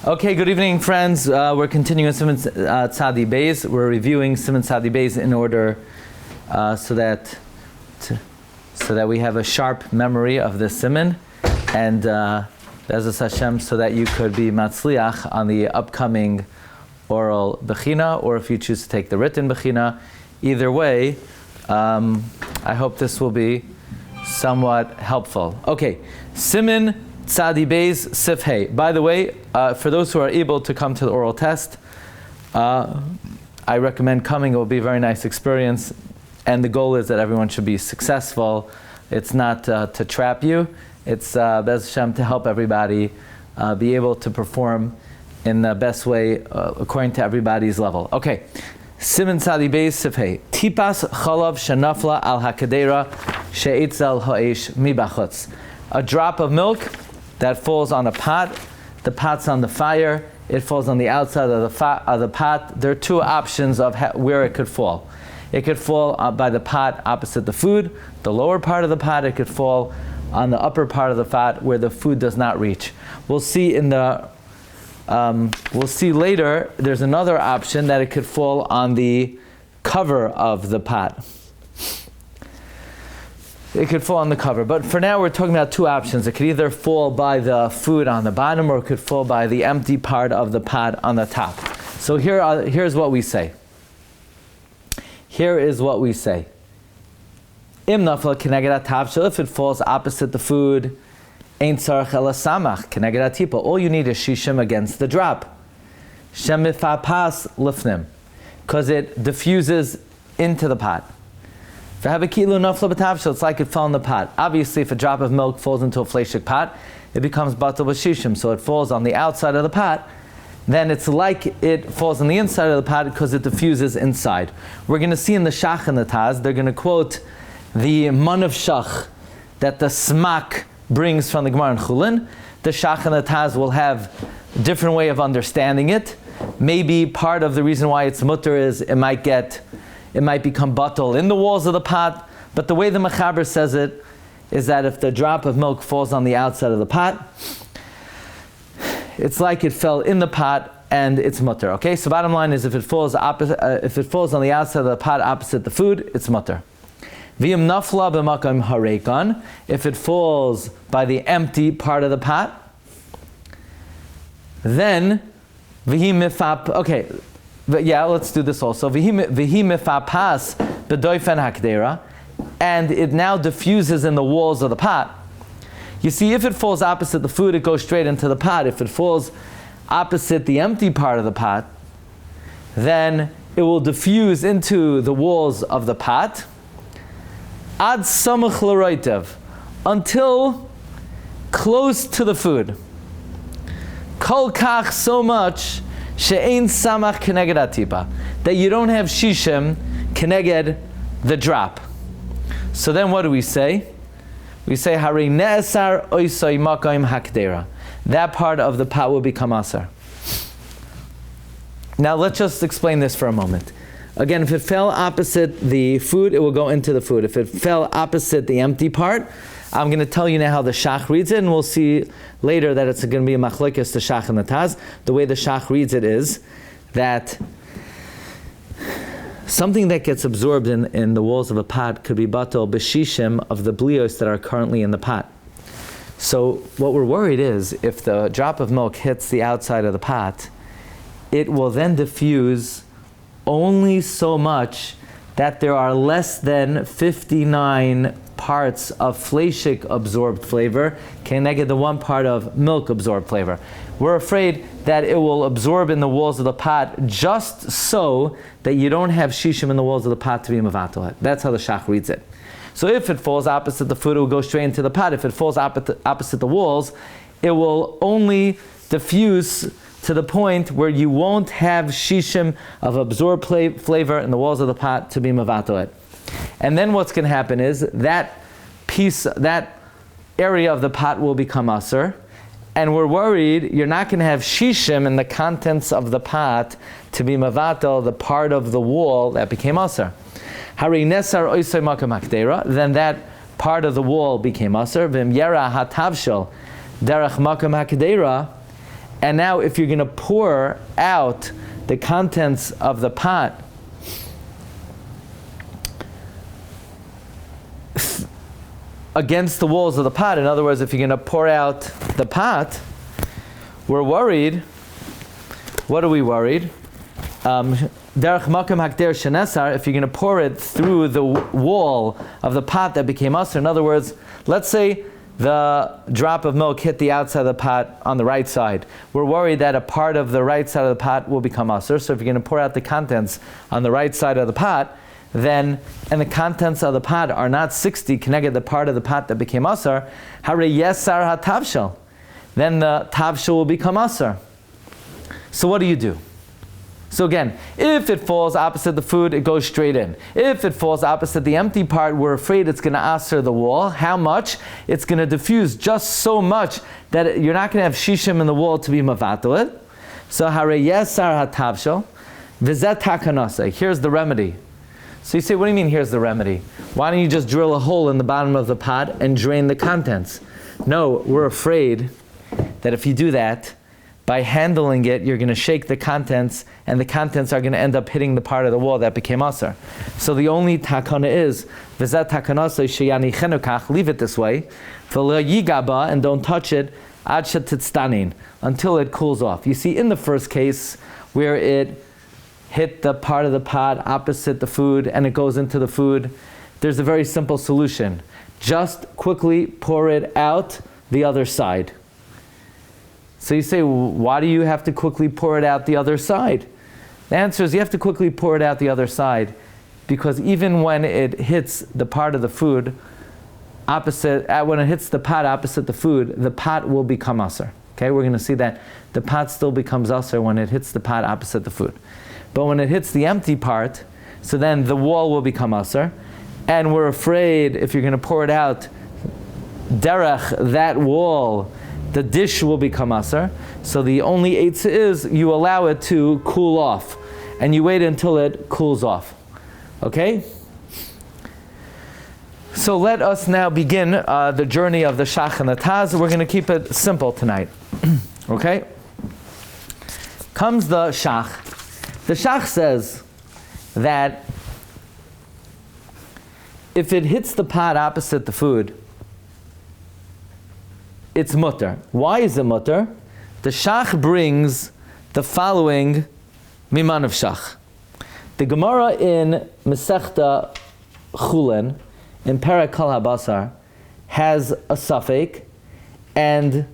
Okay, good evening, friends. We're continuing Siman Tzadi Beis. We're reviewing Siman Tzadi Beis in order so that we have a sharp memory of the Siman, and Be'ezus Hashem, so that you could be matzliach on the upcoming oral bechina, or if you choose to take the written bechina. Either way, I hope this will be somewhat helpful. Okay, Siman Tzadi Beis Sif Hey. By the way, for those who are able to come to the oral test, I recommend coming. It will be a very nice experience, and the goal is that everyone should be successful. It's not to trap you. It's Be'ezus Hashem to help everybody be able to perform in the best way according to everybody's level. Okay, Siman Tzadi Beis Sif Hey. Tipas chalav shenafla al hakadera she'etzel ha'esh mibachutz. A drop of milk that falls on a pot. The pot's on the fire. It falls on the outside of the pot. There are two options of where it could fall. It could fall by the pot opposite the food, the lower part of the pot. It could fall on the upper part of the pot where the food does not reach. We'll see later. There's another option that it could fall on the cover of the pot. It could fall on the cover. But for now, we're talking about two options. It could either fall by the food on the bottom, or it could fall by the empty part of the pot on the top. So here's what we say. Here is what we say. Im nafla keneged hatavshel, if it falls opposite the food, ein tzarich ela samach keneged hatipa. All you need is shishim against the drop. Shem mifapas lifnim, because it diffuses into the pot. It's like it fell in the pot. Obviously, if a drop of milk falls into a fleshik pot, it becomes batal b'shishim. So it falls on the outside of the pot. Then it's like it falls on the inside of the pot because it diffuses inside. We're going to see in the Shach and the Taz, they're going to quote the man of Shach that the Smak brings from the Gemara and Chulin. The Shach and the Taz will have a different way of understanding it. Maybe part of the reason why it's mutter is it might become batal in the walls of the pot, but the way the Mechaber says it is that if the drop of milk falls on the outside of the pot, it's like it fell in the pot and it's mutter. Okay, so bottom line is if it falls on the outside of the pot opposite the food, it's mutter. V'im nafla b'makam harekan, if it falls by the empty part of the pot, then v'hi mifap. Okay. But yeah, let's do this also. V'hi mifapas b'doifen hakdera, and it now diffuses in the walls of the pot. You see, if it falls opposite the food, it goes straight into the pot. If it falls opposite the empty part of the pot, then it will diffuse into the walls of the pot. Ad samach l'roitev, until close to the food. Kol kach, so much, she'ein samach keneged atipa, that you don't have shishim keneged the drop. So then what do we say? We say hari ne'esar oisai makayim hakdera. That part of the pot will become asar. Now let's just explain this for a moment. Again, if it fell opposite the food, it will go into the food. If it fell opposite the empty part, I'm going to tell you now how the Shach reads it, and we'll see later that it's going to be a machlokes, the Shach and the Taz. The way the Shach reads it is that something that gets absorbed in the walls of a pot could be batal b'shishim of the blios that are currently in the pot. So what we're worried is if the drop of milk hits the outside of the pot, it will then diffuse only so much that there are less than 59 parts of fleshik absorbed flavor keneged the one part of milk absorbed flavor. We're afraid that it will absorb in the walls of the pot just so that you don't have shishim in the walls of the pot to be mavatal. That's how the Shach reads it. So if it falls opposite the food, it will go straight into the pot. If it falls opposite the walls, it will only diffuse to the point where you won't have shishim of absorbed flavor in the walls of the pot to be mavatal. And then what's going to happen is that area of the pot will become asur, and we're worried you're not going to have shishim in the contents of the pot to be mavatal, the part of the wall that became asur. Hari nesar oisay makam hakdera, then that part of the wall became asur. V'im yera hatavshel derech makam hakdera, And now if you're going to pour out the contents of the pot against the walls of the pot, in other words, if you're going to pour out the pot, we're worried. What are we worried? Derech makom hakder shenesar, if you're going to pour it through the wall of the pot that became usher. In other words, let's say the drop of milk hit the outside of the pot on the right side. We're worried that a part of the right side of the pot will become usher. So if you're going to pour out the contents on the right side of the pot, then, and the contents of the pot are not 60 connected the part of the pot that became usher, hare yesar ha-tavshel, then the tavshel will become usher. So what do you do? So again, if it falls opposite the food, it goes straight in. If it falls opposite the empty part, we're afraid it's going to usher the wall. How much? It's going to diffuse just so much that you're not going to have shishim in the wall to be mavatal it. So hare yesar ha-tavshel, v'zet takanase. Here's the remedy. So you say, what do you mean here's the remedy? Why don't you just drill a hole in the bottom of the pot and drain the contents? No, we're afraid that if you do that, by handling it, you're going to shake the contents, and the contents are going to end up hitting the part of the wall that became asar. So the only takana is, v'zat takanasa sheyani chenukach, leave it this way, v'lo yigaba, and don't touch it, ad shetitstanin, until it cools off. You see, in the first case, where it hit the part of the pot opposite the food and it goes into the food, there's a very simple solution. Just quickly pour it out the other side. So you say, why do you have to quickly pour it out the other side? The answer is you have to quickly pour it out the other side because even when it hits the part of the food opposite, when it hits the pot opposite the food, the pot will become usher. Okay, we're going to see that the pot still becomes usher when it hits the pot opposite the food. But when it hits the empty part, so then the wall will become usher, and we're afraid if you're going to pour it out derech, that wall, the dish will become usher. So the only eitzah is you allow it to cool off, and you wait until it cools off. Okay? So let us now begin the journey of the shach and the taz. We're going to keep it simple tonight. Okay? Comes the shach. The shach says that if it hits the pot opposite the food, it's mutter. Why is it mutter? The shach brings the following miman of shach. The Gemara in Masechta Chulin, in Perek Kol HaBasar, has a suffix, and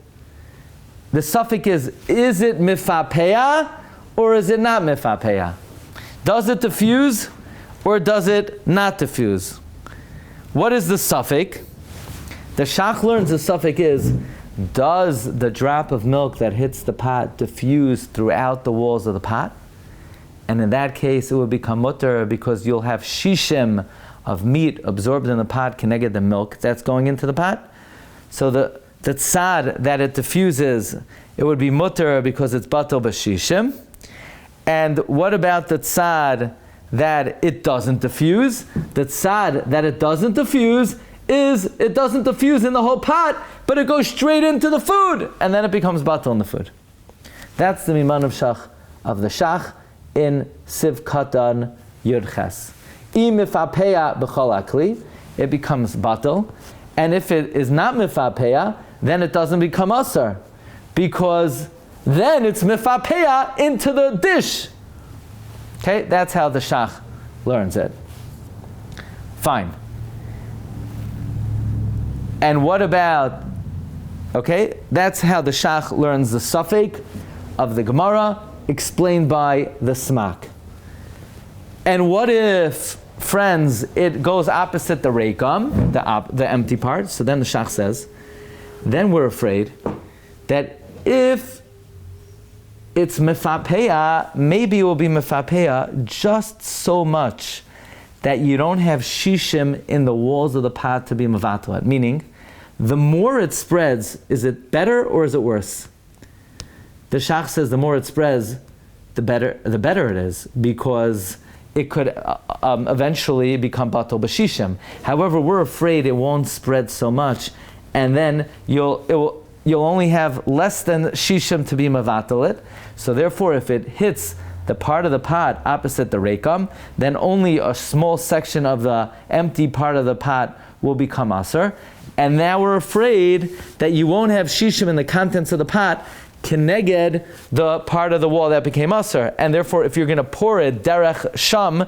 the suffix is it mifapeya or is it not mifapeya? Does it diffuse or does it not diffuse? What is the suffix? The shach learns the suffix is, does the drop of milk that hits the pot diffuse throughout the walls of the pot? And in that case, it will become mutter because you'll have shishim of meat absorbed in the pot connected the milk that's going into the pot. So the tzad that it diffuses, it would be mutter because it's batal b'shishim. And what about the tzad that it doesn't diffuse? The tzad that it doesn't diffuse is it doesn't diffuse in the whole pot, but it goes straight into the food, and then it becomes batal in the food. That's the miman of shach of the shach in Siv Katan Yud Ches. Im mifapeya b'chol akli, it becomes batal, and if it is not mifapeya, then it doesn't become asar, because then it's mifapeya into the dish. Okay, that's how the shach learns it. Fine. And what about, okay, that's how the shach learns the suffix of the Gemara, explained by the smak. And what if, friends, it goes opposite the reikam, the empty part? So then the shach says, then we're afraid that if it's mifapeya, maybe it will be mifapeya just so much that you don't have shishim in the walls of the pot to be mavatalat. Meaning, the more it spreads, is it better or is it worse? The shach says the more it spreads, the better it is, because it could eventually become batal b'shishim. However, we're afraid it won't spread so much, and then you'll only have less than shishim to be mavatal it. So therefore, if it hits the part of the pot opposite the rekam, then only a small section of the empty part of the pot will become aser. And now we're afraid that you won't have shishim in the contents of the pot keneged the part of the wall that became aser. And therefore, if you're going to pour it derech sham,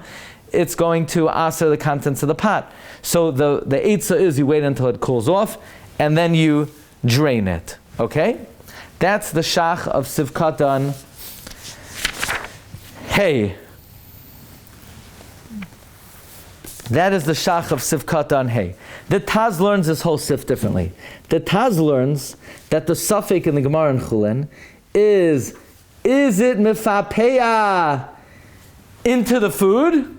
it's going to aser the contents of the pot. So the eitzah is you wait until it cools off, and then you drain it. Okay? That's the shach of sivkatan hey. That is the shach of sivkatan hey. The Taz learns this whole sif differently. The Taz learns that the suffix in the Gemara in Chulin is it mifapeya into the food?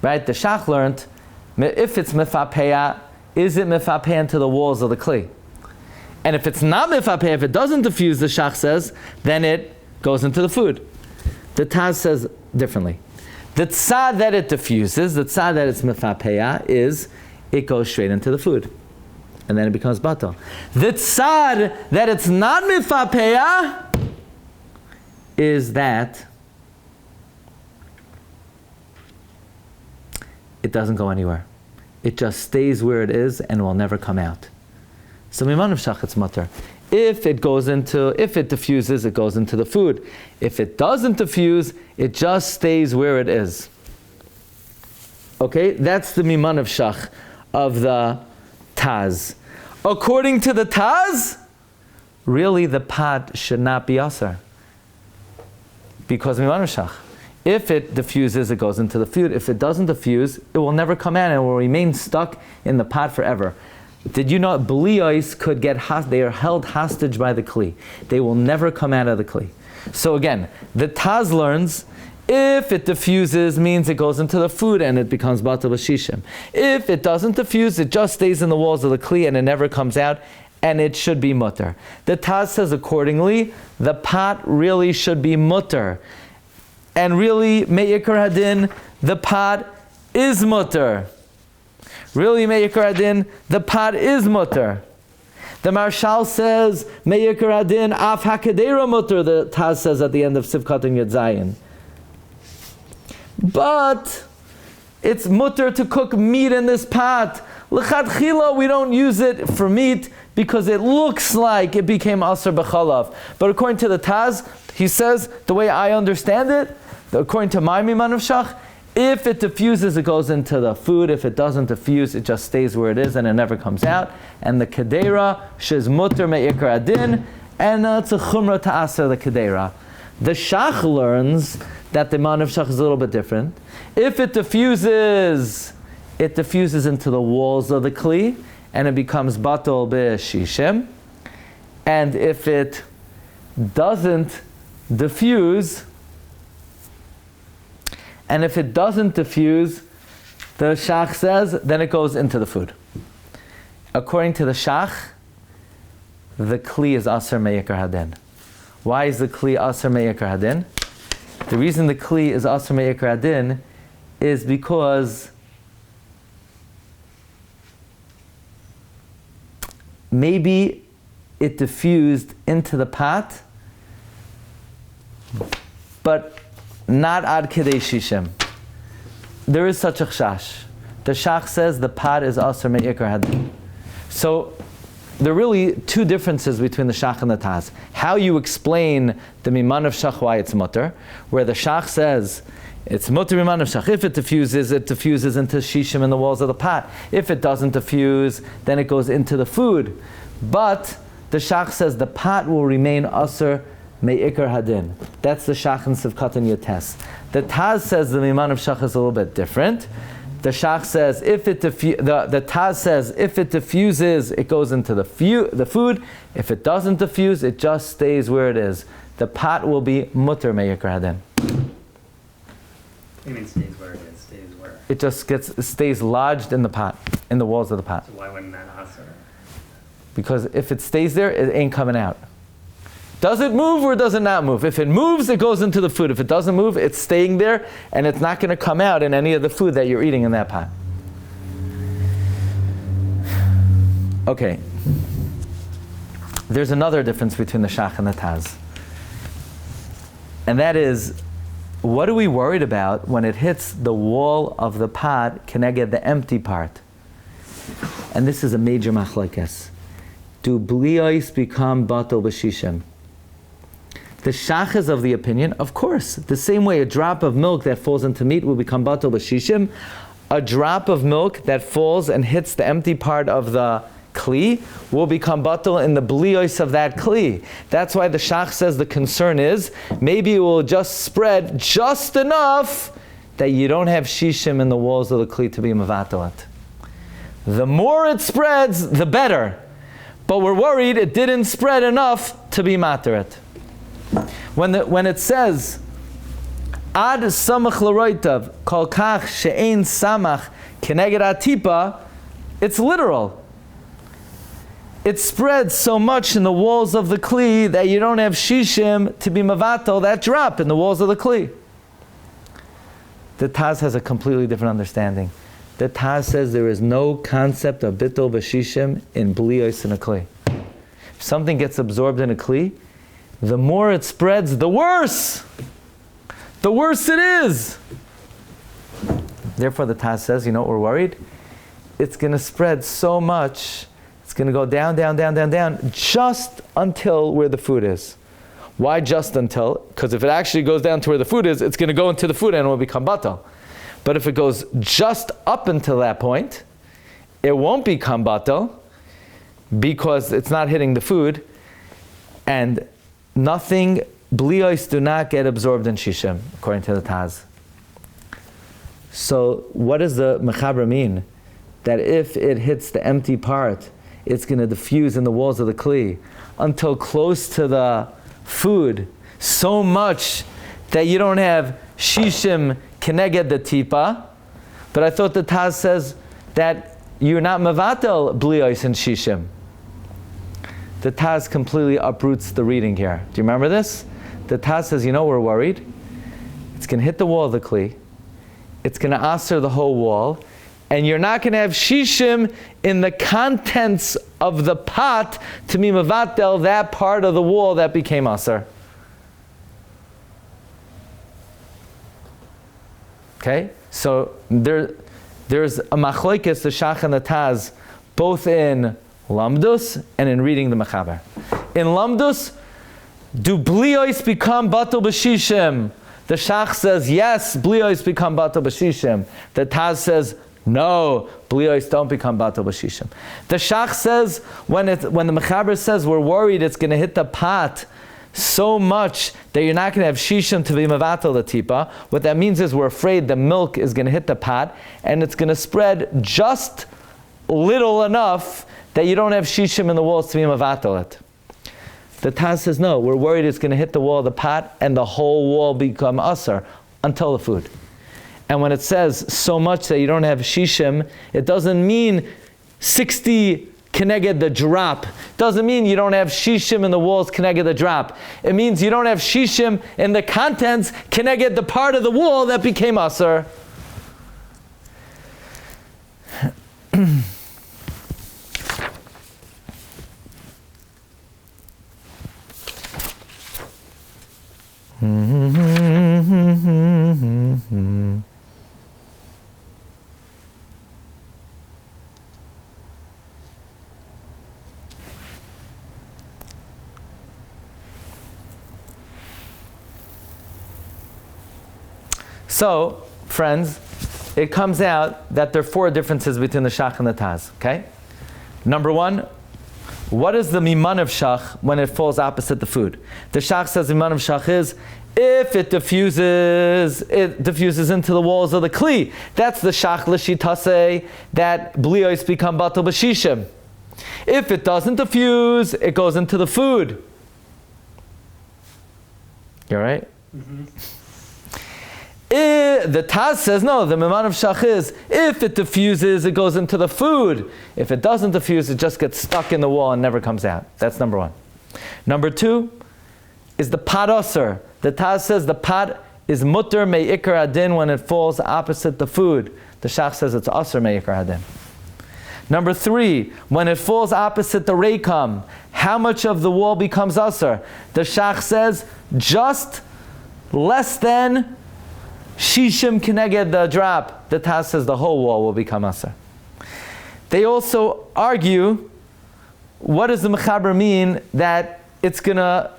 Right? The shach learned, if it's mifapeya, is it mifapeya into the walls of the kli? And if it's not mifapeya, if it doesn't diffuse, the shach says, then it goes into the food. The Taz says differently. The tzad that it diffuses, the tzad that it's mifapeya, is it goes straight into the food. And then it becomes batal. The tzad that it's not mifapeya is that it doesn't go anywhere. It just stays where it is and will never come out. So miman of shach it's mutter. If it diffuses, it goes into the food. If it doesn't diffuse, it just stays where it is. Okay, that's the miman of shach of the Taz. According to the Taz, really the pot should not be asar. Because miman of shach. If it diffuses, it goes into the food. If it doesn't diffuse, it will never come out and it will remain stuck in the pot forever. Did you know bliyos could get they are held hostage by the kli. They will never come out of the kli. So again, the Taz learns if it diffuses means it goes into the food and it becomes batal b'shishim. If it doesn't diffuse, it just stays in the walls of the kli and it never comes out and it should be mutter. The Taz says accordingly, the pot really should be mutter. And really, me'ikar hadin, the pot is mutter. Really, me'ikar hadin, the pot is mutter. The Marshal says, me'ikar hadin, af hakadera mutter, the Taz says at the end of Sivkat and Yud Zayin. But it's mutter to cook meat in this pot. L'chadchila, we don't use it for meat because it looks like it became aser b'chalav. But according to the Taz, he says, the way I understand it, according to my miman of shach, if it diffuses, it goes into the food. If it doesn't diffuse, it just stays where it is and it never comes out. And the kedera, shiz mutter me'ikar adin, and it's a chumrah to aser the kedera. The shach learns that the miman of shach is a little bit different. If it diffuses into the walls of the kli, and it becomes batal b'shishim. And if it doesn't diffuse, the shach says, then it goes into the food. According to the shach, the kli is aser me'ikar hadin. Why is the kli aser me'ikar hadin? The reason the kli is aser me'ikar hadin is because maybe it diffused into the pot, but not ad kidei shishim. There is such a chash. The shach says the pot is aser me'ikar hadin. So there are really two differences between the shach and the Taz. How you explain the miman of shach why it's mutter, where the shach says it's mutter miman of shach. If it diffuses into shishim in the walls of the pot. If it doesn't diffuse, then it goes into the food. But the shach says the pot will remain aser me'ikar hadin. That's the shach and sivkat and yates. The Taz says the miman of shach is a little bit different. The shach says the Taz says if it diffuses, it goes into the food. If it doesn't diffuse, it just stays where it is. The pot will be mutter me'ikar hadin. You mean stays where it is? Stays where? It just stays lodged in the pot, in the walls of the pot. So why wouldn't that aser? Because if it stays there, it ain't coming out. Does it move or does it not move? If it moves, it goes into the food. If it doesn't move, it's staying there and it's not going to come out in any of the food that you're eating in that pot. Okay. there's another difference between the shach and the taz. And that is, what are we worried about when it hits the wall of the pot, keneged the empty part? And this is a major machlokes. Do bliyos become batel b'shishim? The shach is of the opinion, of course, the same way a drop of milk that falls into meat will become batel b'shishim, a drop of milk that falls and hits the empty part of the kli will become batel in the bliyos of that kli. That's why the shach says the concern is maybe it will just spread just enough that you don't have shishim in the walls of the kli to be mavatelet. The more it spreads, the better. But we're worried it didn't spread enough to be materet. When it says ad samach l'roitav kol kach she'ein samach keneged atipa, it's literal. It spreads so much in the walls of the kli that you don't have shishim to be mavatel that drop in the walls of the kli. The Taz has a completely different understanding. The Taz says there is no concept of bittul b'shishim in bliyos in a kli. If something gets absorbed in a kli, the more it spreads, the worse. The worse it is. Therefore, the Taz says, you know what we're worried? It's going to spread so much. It's going to go down, down, down, down, down, just until where the food is. Why just until? Because if it actually goes down to where the food is, it's going to go into the food and it will become batal. But if it goes just up until that point, it won't become batal because it's not hitting the food, and nothing, bliyos do not get absorbed in shishim, according to the Taz. So what does the Mechaber mean? That if it hits the empty part, it's going to diffuse in the walls of the kli until close to the food, so much that you don't have shishim keneged the tipa. But I thought the Taz says that you're not mevatel bliyos and shishim. The Taz completely uproots the reading here. Do you remember this? The Taz says, you know, we're worried. It's going to hit the wall of the kli. It's going to aser the whole wall. And you're not going to have shishim in the contents of the pot to be mevatel that part of the wall that became aser. Okay? So there's a machlokes, the shach and the Taz, both in lamdus and in reading the Mechaber. In lamdus, do bliyos become batel b'shishim? The shach says, yes, bliyos become batel b'shishim. The Taz says, no, bliyos don't become batel b'shishim. The shach says, when the Mechaber says we're worried it's going to hit the pot so much that you're not going to have shishim to be mevatel the tipa, what that means is we're afraid the milk is going to hit the pot and it's going to spread just little enough that you don't have shishim in the walls to be mevatel it. The Taz says, no, we're worried it's going to hit the wall of the pot and the whole wall become aser until the food. And when it says so much that you don't have shishim, it doesn't mean 60 keneged the drop. Doesn't mean you don't have shishim in the walls keneged the drop. It means you don't have shishim in the contents keneged the part of the wall that became aser. So, friends, it comes out that there are 4 differences between the shach and the Taz. Okay? Number 1, what is the miman of shach when it falls opposite the food? The shach says the miman of shach is if it diffuses into the walls of the kli. That's the shach l'shitase that bliyos become batel b'shishim. If it doesn't diffuse, it goes into the food. You all right? Mm-hmm. The Taz says, no, the miman of shach is, if it diffuses, it goes into the food. If it doesn't diffuse, it just gets stuck in the wall and never comes out. That's number 1. Number 2 is the pot aser. The Taz says the pot is mutter me'ikar adin when it falls opposite the food. The shach says it's aser me'ikar adin. Number 3, when it falls opposite the reikam, how much of the wall becomes usher? The Shach says just less than shishim keneged the drop. The Taz says the whole wall will become usher. They also argue, what does the Mechaber mean that it's going to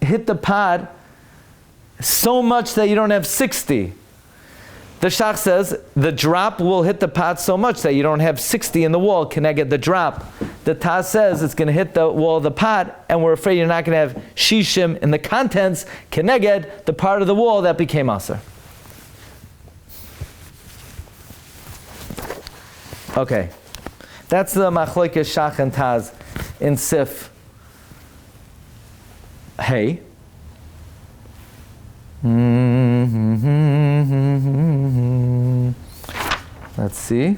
hit the pot so much that you don't have 60? The Shach says the drop will hit the pot so much that you don't have 60 in the wall, keneged the drop. The Taz says it's going to hit the wall of the pot, and we're afraid you're not going to have shishim in the contents, keneged the part of the wall that became aser. Okay, that's the machlokes Shach and Taz in Sif Hey. Let's see.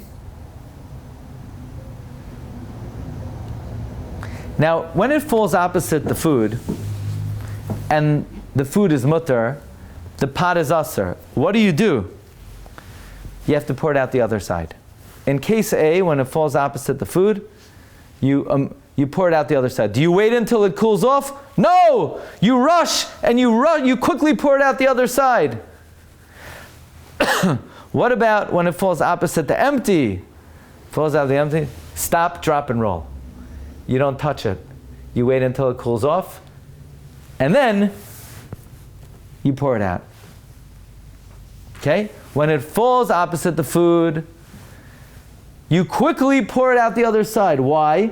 Now, when it falls opposite the food, and the food is mutter, the pot is aser, what do? You have to pour it out the other side. In case A, when it falls opposite the food, you pour it out the other side. Do you wait until it cools off? No! You rush, and you quickly pour it out the other side. What about when it falls opposite the empty? Falls out the empty, stop, drop, and roll. You don't touch it. You wait until it cools off, and then you pour it out. Okay? When it falls opposite the food, you quickly pour it out the other side. Why?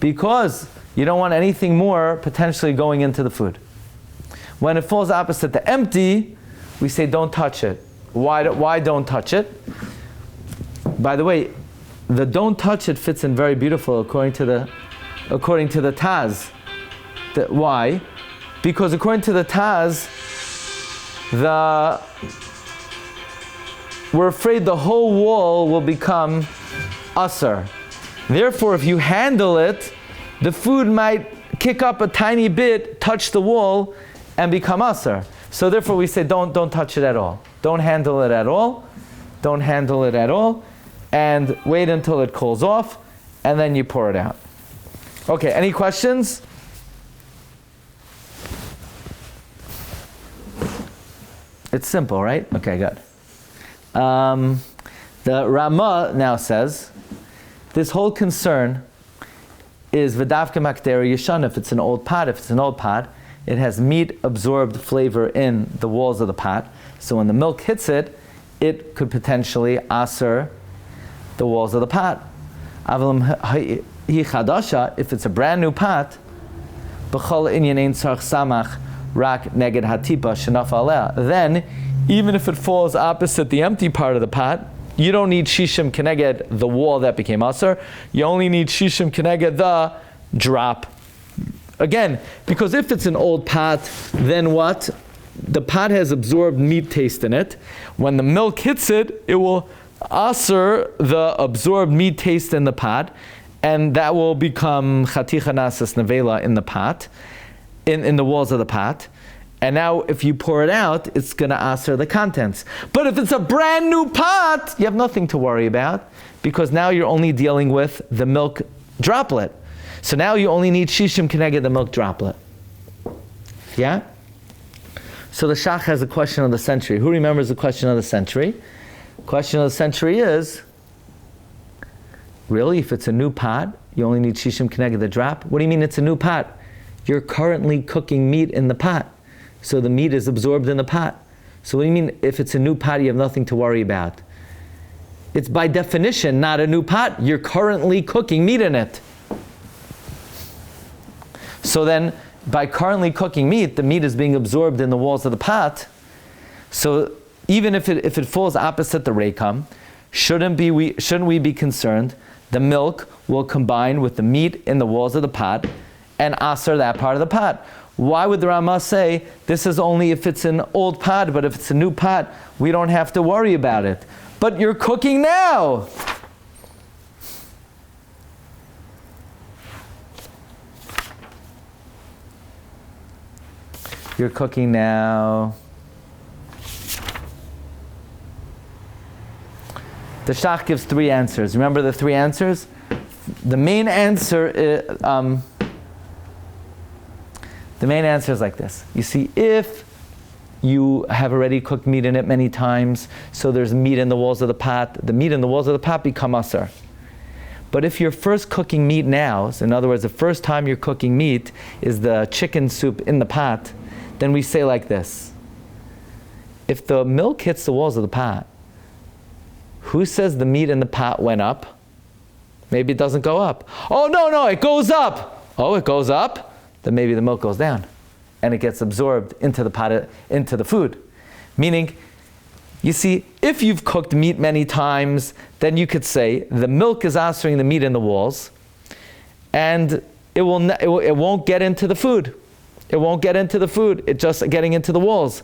Because you don't want anything more potentially going into the food. When it falls opposite the empty, we say don't touch it. Why don't touch it? By the way, the don't touch it fits in very beautiful according to the Taz. Why? Because according to the Taz, we're afraid the whole wall will become aser. Therefore, if you handle it, the food might kick up a tiny bit, touch the wall, and become aser. So therefore we say don't touch it at all. Don't handle it at all. Don't handle it at all. And wait until it cools off, and then you pour it out. Okay, any questions? It's simple, right? Okay, good. The Ramah now says, this whole concern is v'davka makdera yeshan. If it's an old pot, it has meat absorbed flavor in the walls of the pot. So when the milk hits it, it could potentially aser the walls of the pot. If it's a brand new pot, then even if it falls opposite the empty part of the pot, you don't need shishim keneged the wall that became aser. You only need shishim keneged the drop. Again, because if it's an old pot, then what? The pot has absorbed meat taste in it. When the milk hits it, it will aser the absorbed meat taste in the pot, and that will become chaticha nasas nevela in the pot, in the walls of the pot. And now if you pour it out, it's going to aser the contents. But if it's a brand new pot, you have nothing to worry about, because now you're only dealing with the milk droplet. So now you only need shishim keneged the milk droplet. Yeah? So the Shach has a question of the century. Who remembers the question of the century? Question of the century is, really, if it's a new pot, you only need shishim keneged the drop? What do you mean it's a new pot? You're currently cooking meat in the pot. So the meat is absorbed in the pot. So what do you mean if it's a new pot, you have nothing to worry about? It's by definition not a new pot. You're currently cooking meat in it. So then, by currently cooking meat, the meat is being absorbed in the walls of the pot. So even if it falls opposite the reikam, shouldn't we be concerned? The milk will combine with the meat in the walls of the pot and aser that part of the pot. Why would the Ramah say this is only if it's an old pot, but if it's a new pot, we don't have to worry about it? But you're cooking now. You're cooking now. The Shach gives three answers. Remember the three answers? The main answer is like this. You see, if you have already cooked meat in it many times, so there's meat in the walls of the pot, the meat in the walls of the pot become asur. But if you're first cooking meat now, so in other words, the first time you're cooking meat is the chicken soup in the pot, then we say like this. If the milk hits the walls of the pot, who says the meat in the pot went up? Maybe it doesn't go up. Oh, no, it goes up. Oh, it goes up? Then maybe the milk goes down. And it gets absorbed into the pot, into the food. Meaning, you see, if you've cooked meat many times, then you could say the milk is answering the meat in the walls, and it won't get into the food. It won't get into the food. It's just getting into the walls.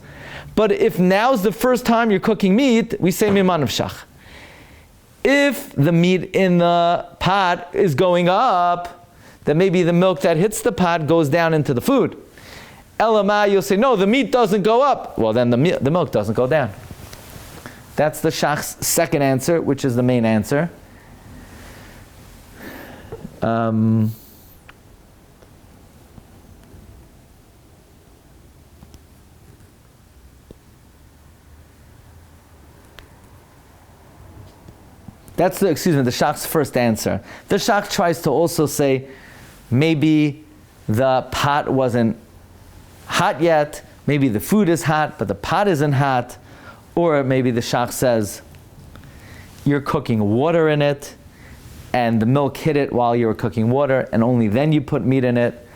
But if now's the first time you're cooking meat, we say miman of shach. If the meat in the pot is going up, then maybe the milk that hits the pot goes down into the food. Elamai, you'll say, no, the meat doesn't go up. Well, then the milk doesn't go down. That's the Shach's second answer, which is the main answer. That's the Shach's first answer. The Shach tries to also say, maybe the pot wasn't hot yet, maybe the food is hot, but the pot isn't hot, or maybe the Shach says, you're cooking water in it, and the milk hit it while you were cooking water, and only then you put meat in it.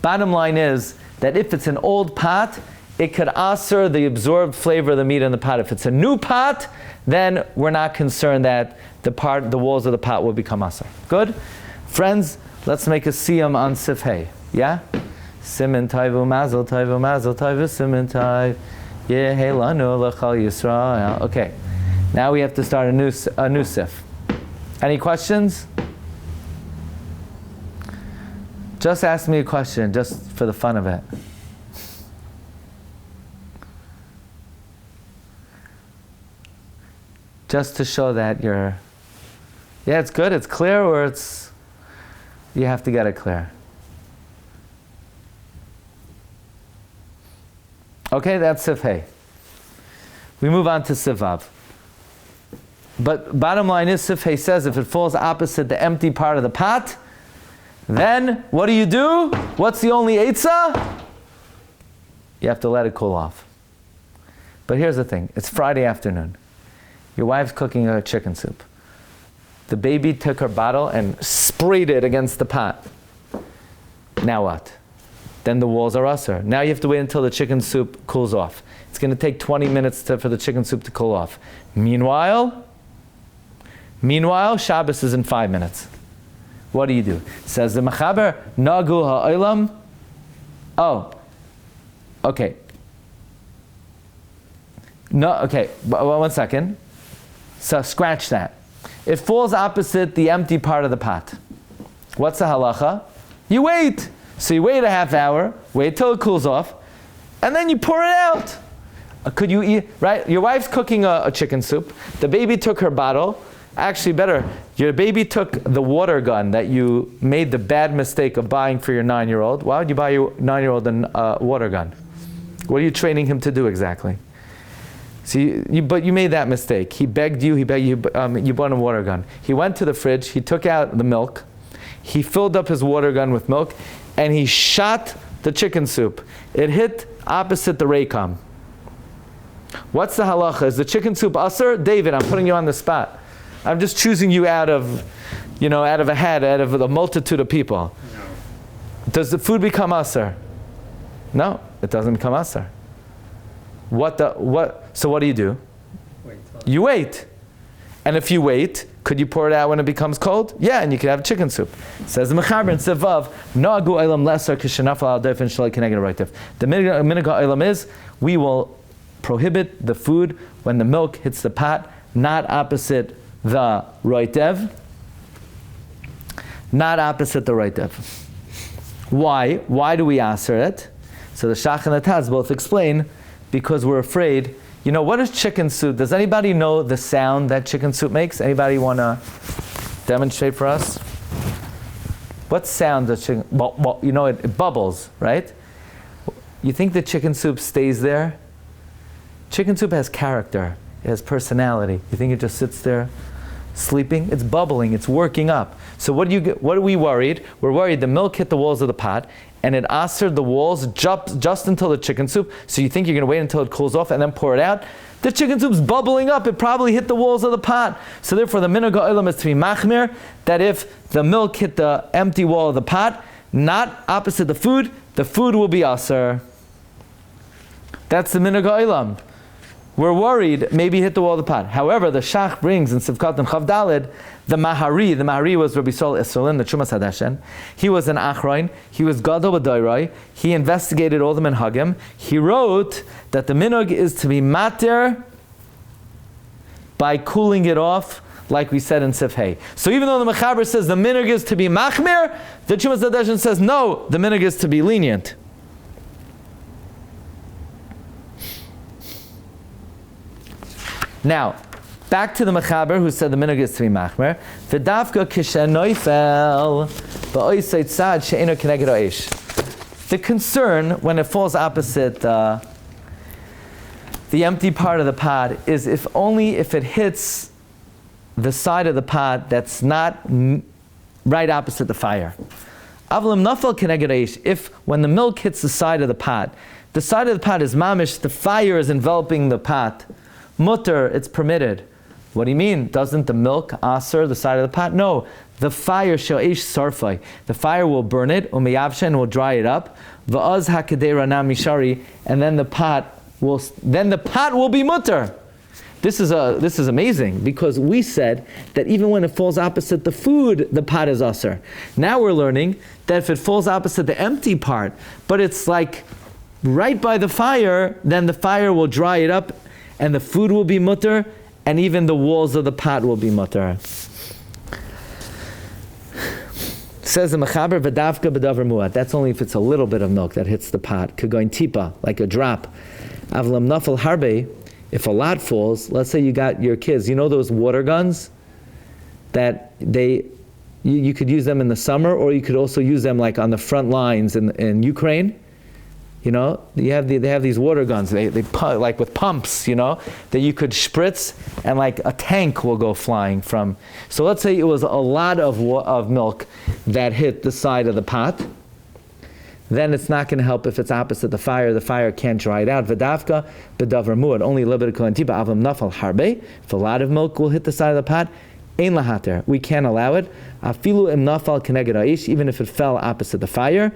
Bottom line is that if it's an old pot, it could asur the absorbed flavor of the meat in the pot. If it's a new pot, then we're not concerned that the walls of the pot will become asur. Good? Friends, let's make a siyum on sifhei. Yeah? Siman taivu mazel siman taiv. Yehelanu lechal Yisrael. Okay. Now we have to start a new sif. Any questions? Just ask me a question, just for the fun of it. Just to show that you're, yeah, it's good, it's clear, or it's, you have to get it clear. Okay, that's Sif Hey. We move on to Sif Vav. But bottom line is, Sif Hey says if it falls opposite the empty part of the pot, then what do? What's the only eitzah? You have to let it cool off. But here's the thing, it's Friday afternoon. Your wife's cooking a chicken soup. The baby took her bottle and sprayed it against the pot. Now what? Then the walls are asur. Now you have to wait until the chicken soup cools off. It's going to take 20 minutes for the chicken soup to cool off. Meanwhile, Shabbos is in 5 minutes. What do? Says the Mechaber, Nagu ha'olam. Oh, okay. No, okay, one second. So scratch that. It falls opposite the empty part of the pot. What's the halacha? You wait. So you wait a half hour, wait till it cools off, and then you pour it out. Could you eat, right? Your wife's cooking a chicken soup. The baby took her bottle. Actually better, your baby took the water gun that you made the bad mistake of buying for your 9-year-old. Why would you buy your 9-year-old a water gun? What are you training him to do exactly? See, but you made that mistake. He begged you, you bought a water gun. He went to the fridge, he took out the milk, he filled up his water gun with milk, and he shot the chicken soup. It hit opposite the Raycom. What's the halacha? Is the chicken soup asur? David, I'm putting you on the spot. I'm just choosing you out of a hat, out of a multitude of people. No. Does the food become asur? No, it doesn't become asur. So what do? You wait. And if you wait, could you pour it out when it becomes cold? Yeah, and you could have chicken soup. Says the Mechaber in Sevav, Noagu Eilam Lesser Kishanafal Al Defin Shalai Keneged Reitif. The minhag Eilam is, we will prohibit the food when the milk hits the pot, not opposite the Reitev. Not opposite the Reitev. Why? Why do we answer it? So the Shach and the Taz both explain, because we're afraid You know, what is chicken soup? Does anybody know the sound that chicken soup makes? Anybody want to demonstrate for us? What sound does chicken... Well, you know, it bubbles, right? You think the chicken soup stays there? Chicken soup has character. It has personality. You think it just sits there sleeping? It's bubbling. It's working up. So what are we worried? We're worried the milk hit the walls of the pot and it assered the walls just until the chicken soup. So you think you're going to wait until it cools off and then pour it out? The chicken soup's bubbling up. It probably hit the walls of the pot. So therefore the minhag ha'olam is to be machmir, that if the milk hit the empty wall of the pot, not opposite the food will be aser. That's the minhag ha'olam. We're worried, maybe hit the wall of the pot. However, the Shach brings in Sivkat and Chav Daled, the Mahari was Rabbi Sol Esrolin, the Chumas Hadashen. He was an Achroin, he was Gadol B'Doiroi, he investigated all the minhagim. He wrote that the minhag is to be mater by cooling it off, like we said in Sif Hey. So even though the Mechaber says the minhag is to be machmir, the Chumas Hadashen says no, the minhag is to be lenient. Now, back to the Mechaber who said the minhag is to be machmer. V'dafka kishen noifel ba'oisay tzad she'eno keneged ha'esh. The concern when it falls opposite the empty part of the pot is if it hits the side of the pot that's not right opposite the fire. Avlam nafel keneged ha'esh. If when the milk hits the side of the pot is mamish, the fire is enveloping the pot. Mutter, it's permitted. What do you mean? Doesn't the milk aser the side of the pot? No. The fire sho'ish sarfai. The fire will burn it, umiyavsha, and will dry it up. Va'az hakadei nam mishari, and then the pot will be mutter. This is amazing because we said that even when it falls opposite the food, the pot is aser. Now we're learning that if it falls opposite the empty part, but it's like right by the fire, then the fire will dry it up. And the food will be mutter, and even the walls of the pot will be mutter. Says the Mechaber, v'davka b'davar mu'at. That's only if it's a little bit of milk that hits the pot. Kagoin tipa, like a drop. Avlam nafel harbe, if a lot falls, let's say you got your kids, you know those water guns? That you could use them in the summer, or you could also use them like on the front lines in Ukraine. You know, they have these water guns. They like with pumps. You know, that you could spritz and like a tank will go flying from. So let's say it was a lot of milk that hit the side of the pot. Then it's not going to help if it's opposite the fire. The fire can't dry it out. V'davka b'davar mu'ad. Only a little bit of kohen tipa avim nafal harbe. If a lot of milk will hit the side of the pot, ein lahater. We can't allow it. Afilu im nafal keneged ha'esh. Even if it fell opposite the fire.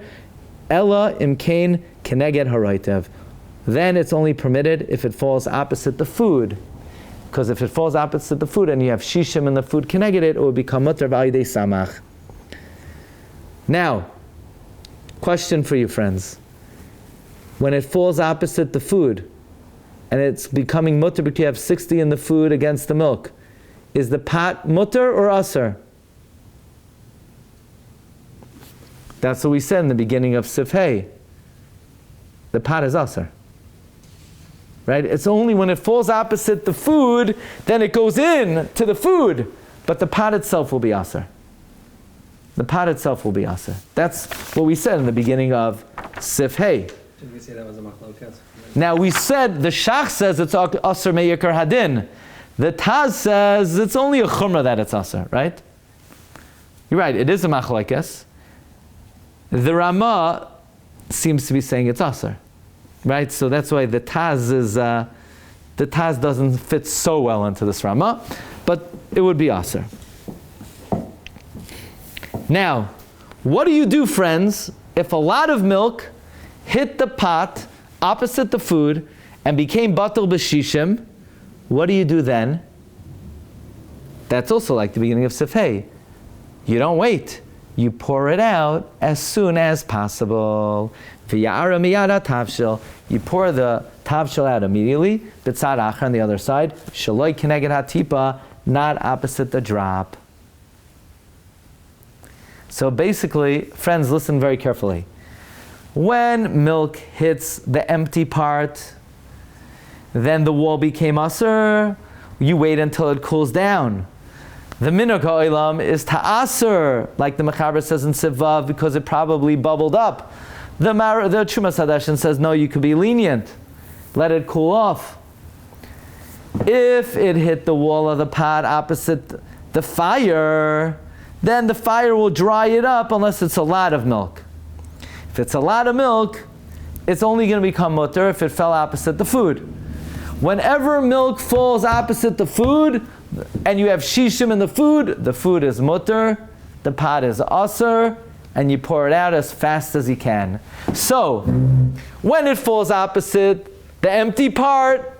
Ella imkain keneged haraitev. Then it's only permitted if it falls opposite the food. Because if it falls opposite the food and you have shishim in the food keneged it would become mutter v'ayidei samach. Now, question for you friends. When it falls opposite the food and it's becoming mutter because you have 60 in the food against the milk, is the pot mutter or aser? That's what we said in the beginning of Sif Hey. The pot is aser. Right? It's only when it falls opposite the food, then it goes in to the food. But the pot itself will be aser. The pot itself will be aser. That's what we said in the beginning of Sif Hey. Did we say that was a machlokas? Now we said, the Shach says it's aser me'yikar hadin. The Taz says it's only a chumrah that it's aser, right? You're right, it is a machlokes. The Rama seems to be saying it's aser, right? So that's why the Taz doesn't fit so well into this Rama, but it would be aser. Now, what do you do, friends, if a lot of milk hit the pot opposite the food and became batel b'shishim? What do you do then? That's also like the beginning of Sif Hey. You don't wait. You pour it out as soon as possible. V'ya'ara miyada tavshil. You pour the tavshil out immediately. B'tzad achar on the other side. Shaloi keneged hatipa, not opposite the drop. So basically, friends, listen very carefully. When milk hits the empty part, then the wall became aser. You wait until it cools down. The minhag ha'olam is ta'aser, like the Mechaber says in Sivav, because it probably bubbled up. The Trumas Hadashin says, no, you could be lenient. Let it cool off. If it hit the wall of the pot opposite the fire, then the fire will dry it up unless it's a lot of milk. If it's a lot of milk, it's only going to become mutter if it fell opposite the food. Whenever milk falls opposite the food, and you have shishim in the food is mutter, the pot is aser, and you pour it out as fast as you can. So, when it falls opposite the empty part,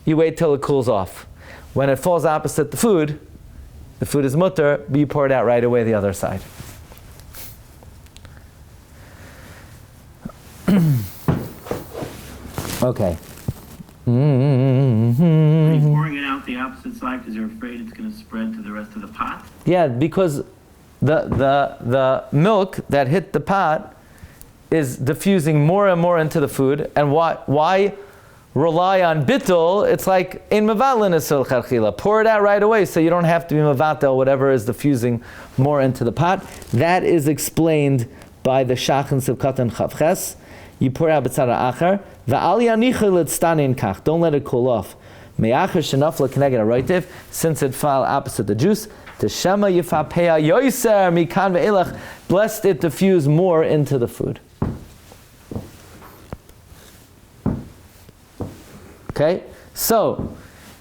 you wait till it cools off. When it falls opposite the food is mutter, but you pour it out right away the other side. Okay. Are you pouring it out the opposite side because you're afraid it's going to spread to the rest of the pot? Yeah, because the milk that hit the pot is diffusing more and more into the food. And why rely on bittul? It's like in mevalin isil charchila. Pour it out right away so you don't have to be mevatel whatever is diffusing more into the pot. That is explained by the shachens of katan chavches. You pour out b'tzara achar. Don't let it cool off. Since it fell opposite the juice, lest it diffuse more into the food. Okay? So,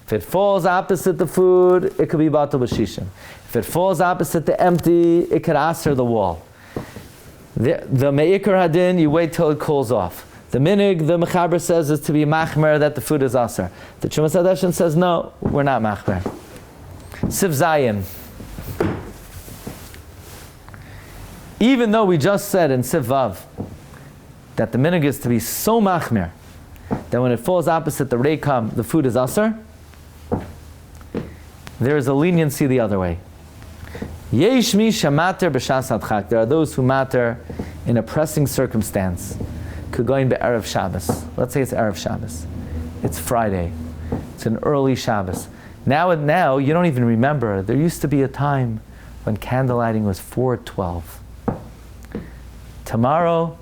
if it falls opposite the food, it could be batal b'shishim. If it falls opposite the empty, it could aser the wall. The me'ikar hadin, you wait till it cools off. The minig, the Mechaber says, is to be machmer that the food is aser. The Trumas Hadashin says, no, we're not machmer. Siv Zayin. Even though we just said in Siv Vav that the minig is to be so machmer that when it falls opposite the reikam, the food is aser, there is a leniency the other way. Yesh mi shamater b'shas adchak. There are those who matter in a pressing circumstance. Could go in Erev Shabbos. Let's say it's Erev Shabbos. It's Friday. It's an early Shabbos. Now you don't even remember. There used to be a time when candlelighting was 4:12. Tomorrow,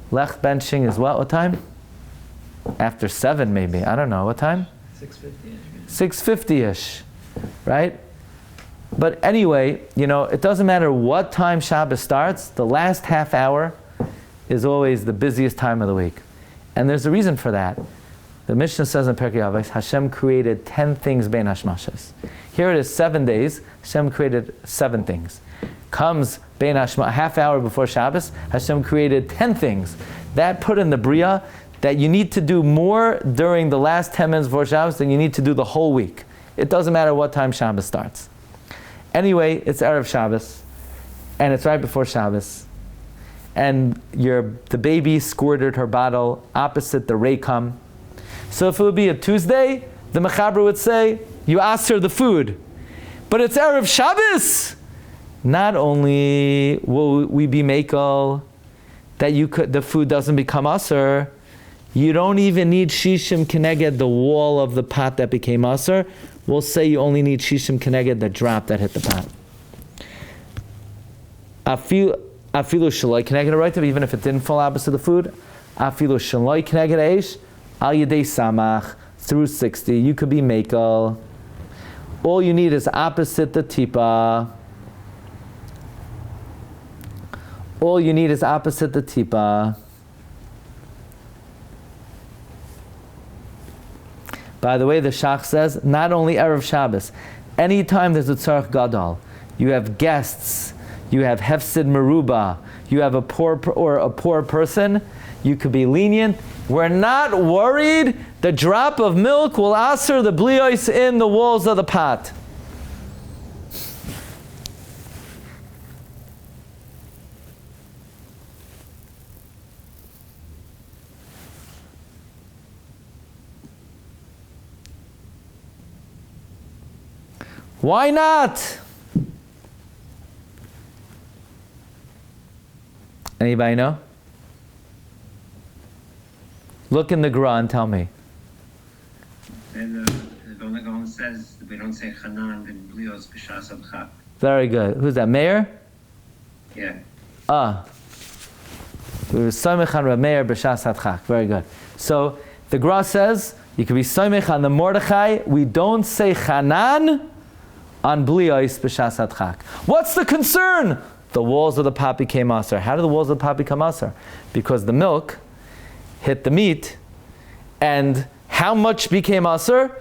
lech benching is what time? After 7 maybe. I don't know. What time? 6:50-ish. Right? But anyway, it doesn't matter what time Shabbos starts. The last half hour is always the busiest time of the week. And there's a reason for that. The Mishnah says in Perkei Avos, Hashem created 10 things bein hashmashas. Here it is 7 days, Hashem created 7 things. Comes bein hashmashas, half hour before Shabbos, Hashem created 10 things. That put in the Bria that you need to do more during the last 10 minutes before Shabbos than you need to do the whole week. It doesn't matter what time Shabbos starts. Anyway, it's Erev Shabbos, and it's right before Shabbos. And the baby squirted her bottle opposite the reikam. So if it would be a Tuesday, the Mechaber would say, you asked her the food. But it's Erev Shabbos! Not only will we be makel that the food doesn't become aser, you don't even need shishim keneged the wall of the pot that became aser. We'll say you only need shishim keneged the drop that hit the pot. Afilu shaloi keneged a even if it didn't fall opposite the food. Afilu shaloi keneged eish al yedei samach through 60. You could be makel. All you need is opposite the tipa. All you need is opposite the tipa. By the way, the Shach says, not only Erev Shabbos, anytime there's a tzarech gadol, you have guests, you have hefsid meruba, you have a poor person, you could be lenient. We're not worried the drop of milk will aser the bliois in the walls of the pot. Why not? Anybody know? Look in the Gemara and tell me. And the Gaon says that we don't say Chanan and Blios b'shas adchak. Very good. Who's that? Meir? Yeah. We were Soimech on Rabbi Meir b'shas adchak. Very good. So the Gra says you can be Soimech on the Mordechai. We don't say Chanan on Blios b'shas adchak. What's the concern? The walls of the pot became aser. How did the walls of the pot become aser? Because the milk hit the meat, and how much became aser?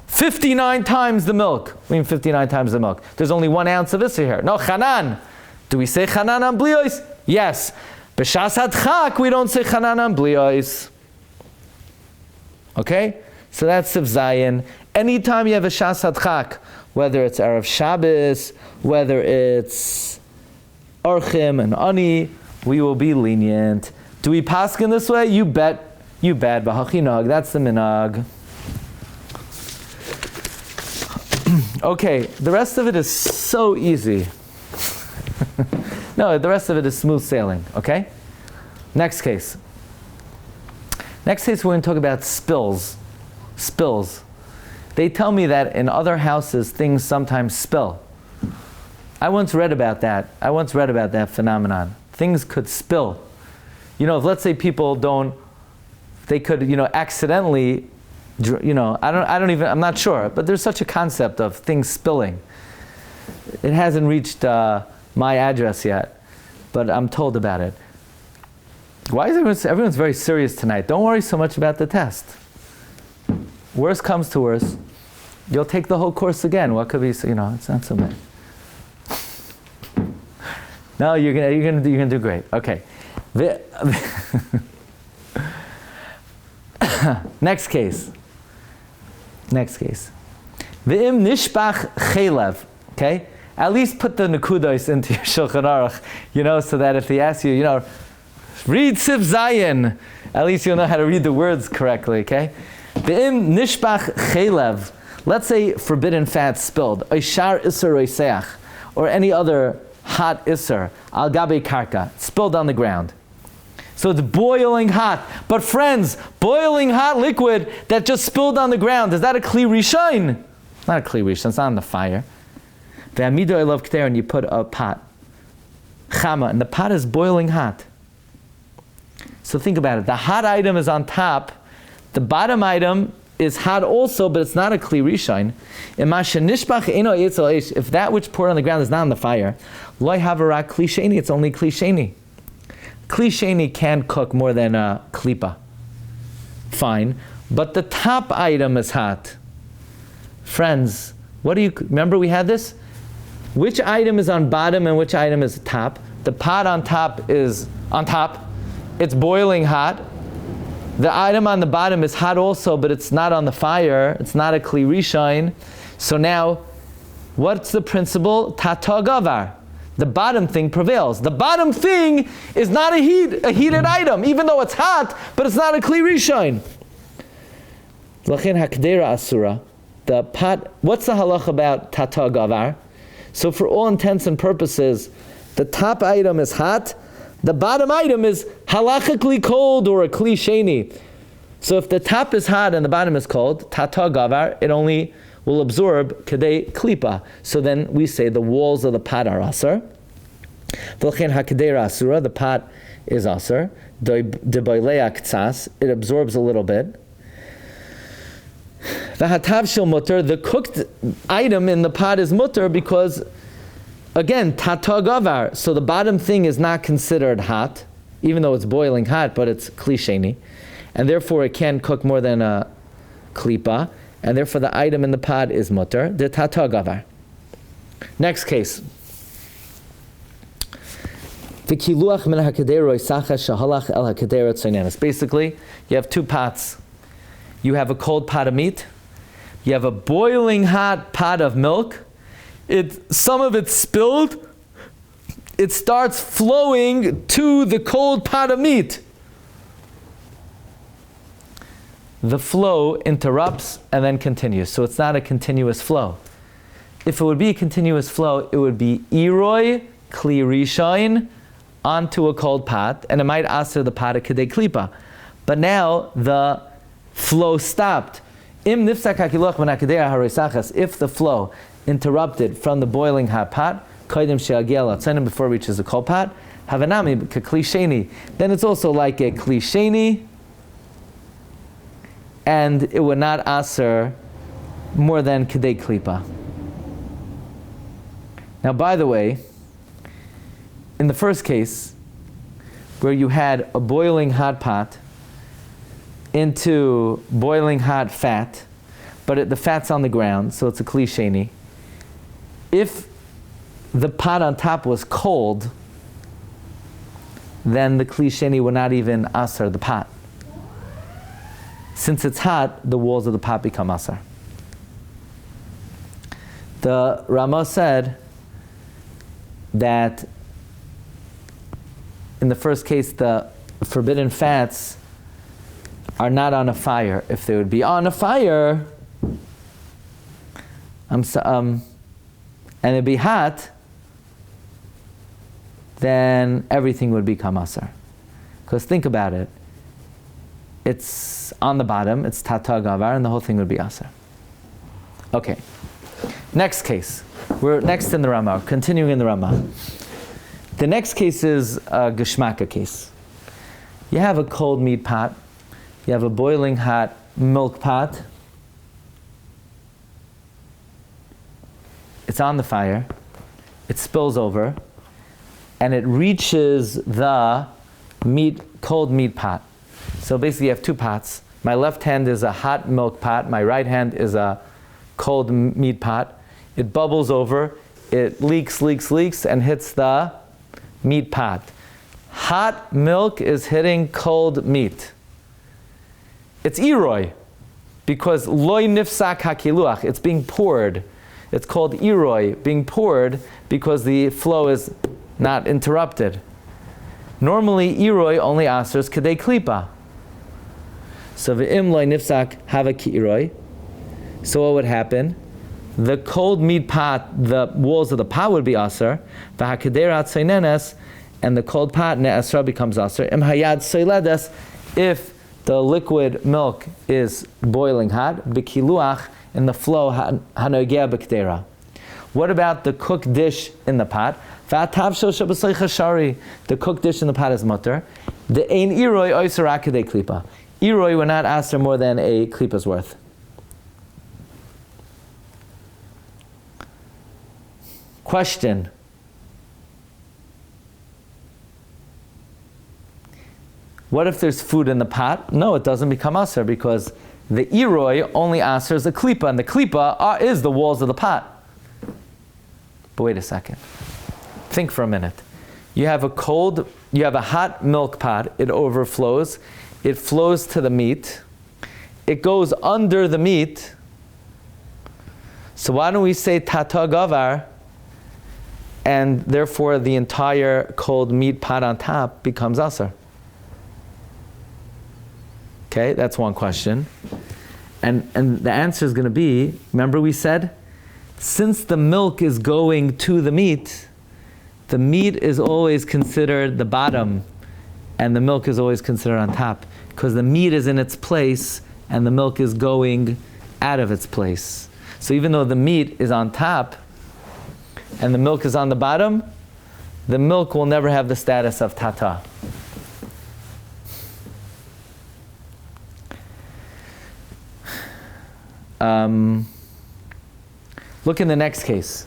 59 times the milk. I mean 59 times the milk. There's only 1 ounce of iser here. No, Chanan. Do we say Chanan on Blios? Yes. B'shas adchak, we don't say Chanan on Blios. Okay? So that's Siv Zayin. Anytime you have a Shas adchak, whether it's Erev Shabbos, whether it's Orchim and Ani, we will be lenient. Do we paskin this way? You bet. You bet. B'hachinag. That's the minag. Okay, the rest of it is so easy. No, the rest of it is smooth sailing. Okay? Next case. Next case, we're going to talk about spills. Spills. They tell me that in other houses, things sometimes spill. I once read about that. Phenomenon. Things could spill. You know, if let's say people they could, accidentally, I'm not sure, but there's such a concept of things spilling. It hasn't reached my address yet, but I'm told about it. Why is everyone's very serious tonight? Don't worry so much about the test. Worst comes to worst, you'll take the whole course again. What could be, it's not so bad. No, you're gonna do great. Okay. Next case. V'im nishbach chelev. Okay? At least put the nekudos into your Shulchan Aruch, so that if they ask you, read Siv Zayin, at least you'll know how to read the words correctly, okay? V'im nishbach chelev. Let's say forbidden fat spilled, oishar iser oiseach, or any other hot iser, al gabe karka, spilled on the ground. So it's boiling hot. But friends, boiling hot liquid that just spilled on the ground, is that a kli rishon? Not a kli rishon, it's not on the fire. Ve'amido I love k'ter, and you put a pot, chama, and the pot is boiling hot. So think about it. The hot item is on top. The bottom item is hot also, but it's not a kli rishon. If that which poured on the ground is not on the fire, loy havara kli sheni, it's only kli sheni. Kli sheni can cook more than a klipa. Fine. But the top item is hot. Friends, remember we had this? Which item is on bottom and which item is top? The pot on top is on top. It's boiling hot. The item on the bottom is hot also, but it's not on the fire. It's not a kli rishon. So now, what's the principle? Tata gavar. The bottom thing prevails. The bottom thing is not a heated item, even though it's hot, but it's not a kli rishon. L'chen hakdera asura. The pot, what's the halach about tata gavar? So for all intents and purposes, the top item is hot, the bottom item is halachically cold or a kli sheni. So if the top is hot and the bottom is cold, tata gavar, it only will absorb kadei klipa. So then we say the walls of the pot are aser. V'lchen hakdera asura, the pot is aser. De'boilea ktsas, it absorbs a little bit. V'hatav shel mutter, the cooked item in the pot is mutter because, again, tata gavar, so the bottom thing is not considered hot, even though it's boiling hot, but it's kli sheni, and therefore it can cook more than a klipa, and therefore the item in the pot is mutter, the tata gavar. Next case. V'kiluach min hakadero isacha shahalach el hakadero tzoynenis. Basically, you have two pots. You have a cold pot of meat. You have a boiling hot pot of milk. Some of it spilled. It starts flowing to the cold pot of meat. The flow interrupts and then continues. So it's not a continuous flow. If it would be a continuous flow, it would be iroi, kli rishon, onto a cold pot, and it might aser the pot of kedei klipa. But now the flow stopped. Im nifsak hakiluach v'nakadea haroisachas, if the flow interrupted from the boiling hot pot, kodim she'agia latzenim, before it reaches the cold pot, havanami k'kli sheni, then it's also like a kli sheni, and it would not aser more than kedei klipa. Now, by the way, in the first case, where you had a boiling hot pot into boiling hot fat, but the fat's on the ground, so it's a kli sheni. If the pot on top was cold, then the kli sheni would not even aser the pot. Since it's hot, the walls of the pot become aser. The Rama said that in the first case, the forbidden fats are not on a fire. If they would be on a fire, and it'd be hot, then everything would become aser. Because think about it. It's on the bottom, it's tata gavar, and the whole thing would be aser. Okay. Next case. We're next in the Rama, continuing in the Rama. The next case is a geshmaka case. You have a cold meat pot, you have a boiling hot milk pot, it's on the fire, it spills over, and it reaches the cold meat pot. So basically you have two pots. My left hand is a hot milk pot, my right hand is a cold meat pot. It bubbles over, it leaks, and hits the meat pot. Hot milk is hitting cold meat. It's iroi, because loy nifsak hakiluach, it's being poured. It's called iroi, being poured, because the flow is not interrupted. Normally, iroi only asers kedei klipa. So v'im loy nifsak hava ki iroi. So what would happen? The cold meat pot, the walls of the pot would be aser. V'hakederat soinenes, and the cold pot ne'asra becomes aser. Im hayad soiledes, if the liquid milk is boiling hot, b'kiluach, in the flow hanogea b'kedera. What about the cooked dish in the pot? V'atav shel shari, the cooked dish in the pot is mutter. The ein iroi oiser akadei klipa. Iroi would not aser more than a klipa's worth. Question. What if there's food in the pot? No, it doesn't become aser, because the iroi only asers the klipa, and the klipa is the walls of the pot. But wait a second. Think for a minute. You have a hot milk pot, it overflows, it flows to the meat, it goes under the meat. So why don't we say tata gavar, and therefore the entire cold meat pot on top becomes aser? Okay, that's one question. And the answer is going to be, remember we said, since the milk is going to the meat is always considered the bottom, and the milk is always considered on top, because the meat is in its place, and the milk is going out of its place. So even though the meat is on top, and the milk is on the bottom, the milk will never have the status of tata. Look in the next case.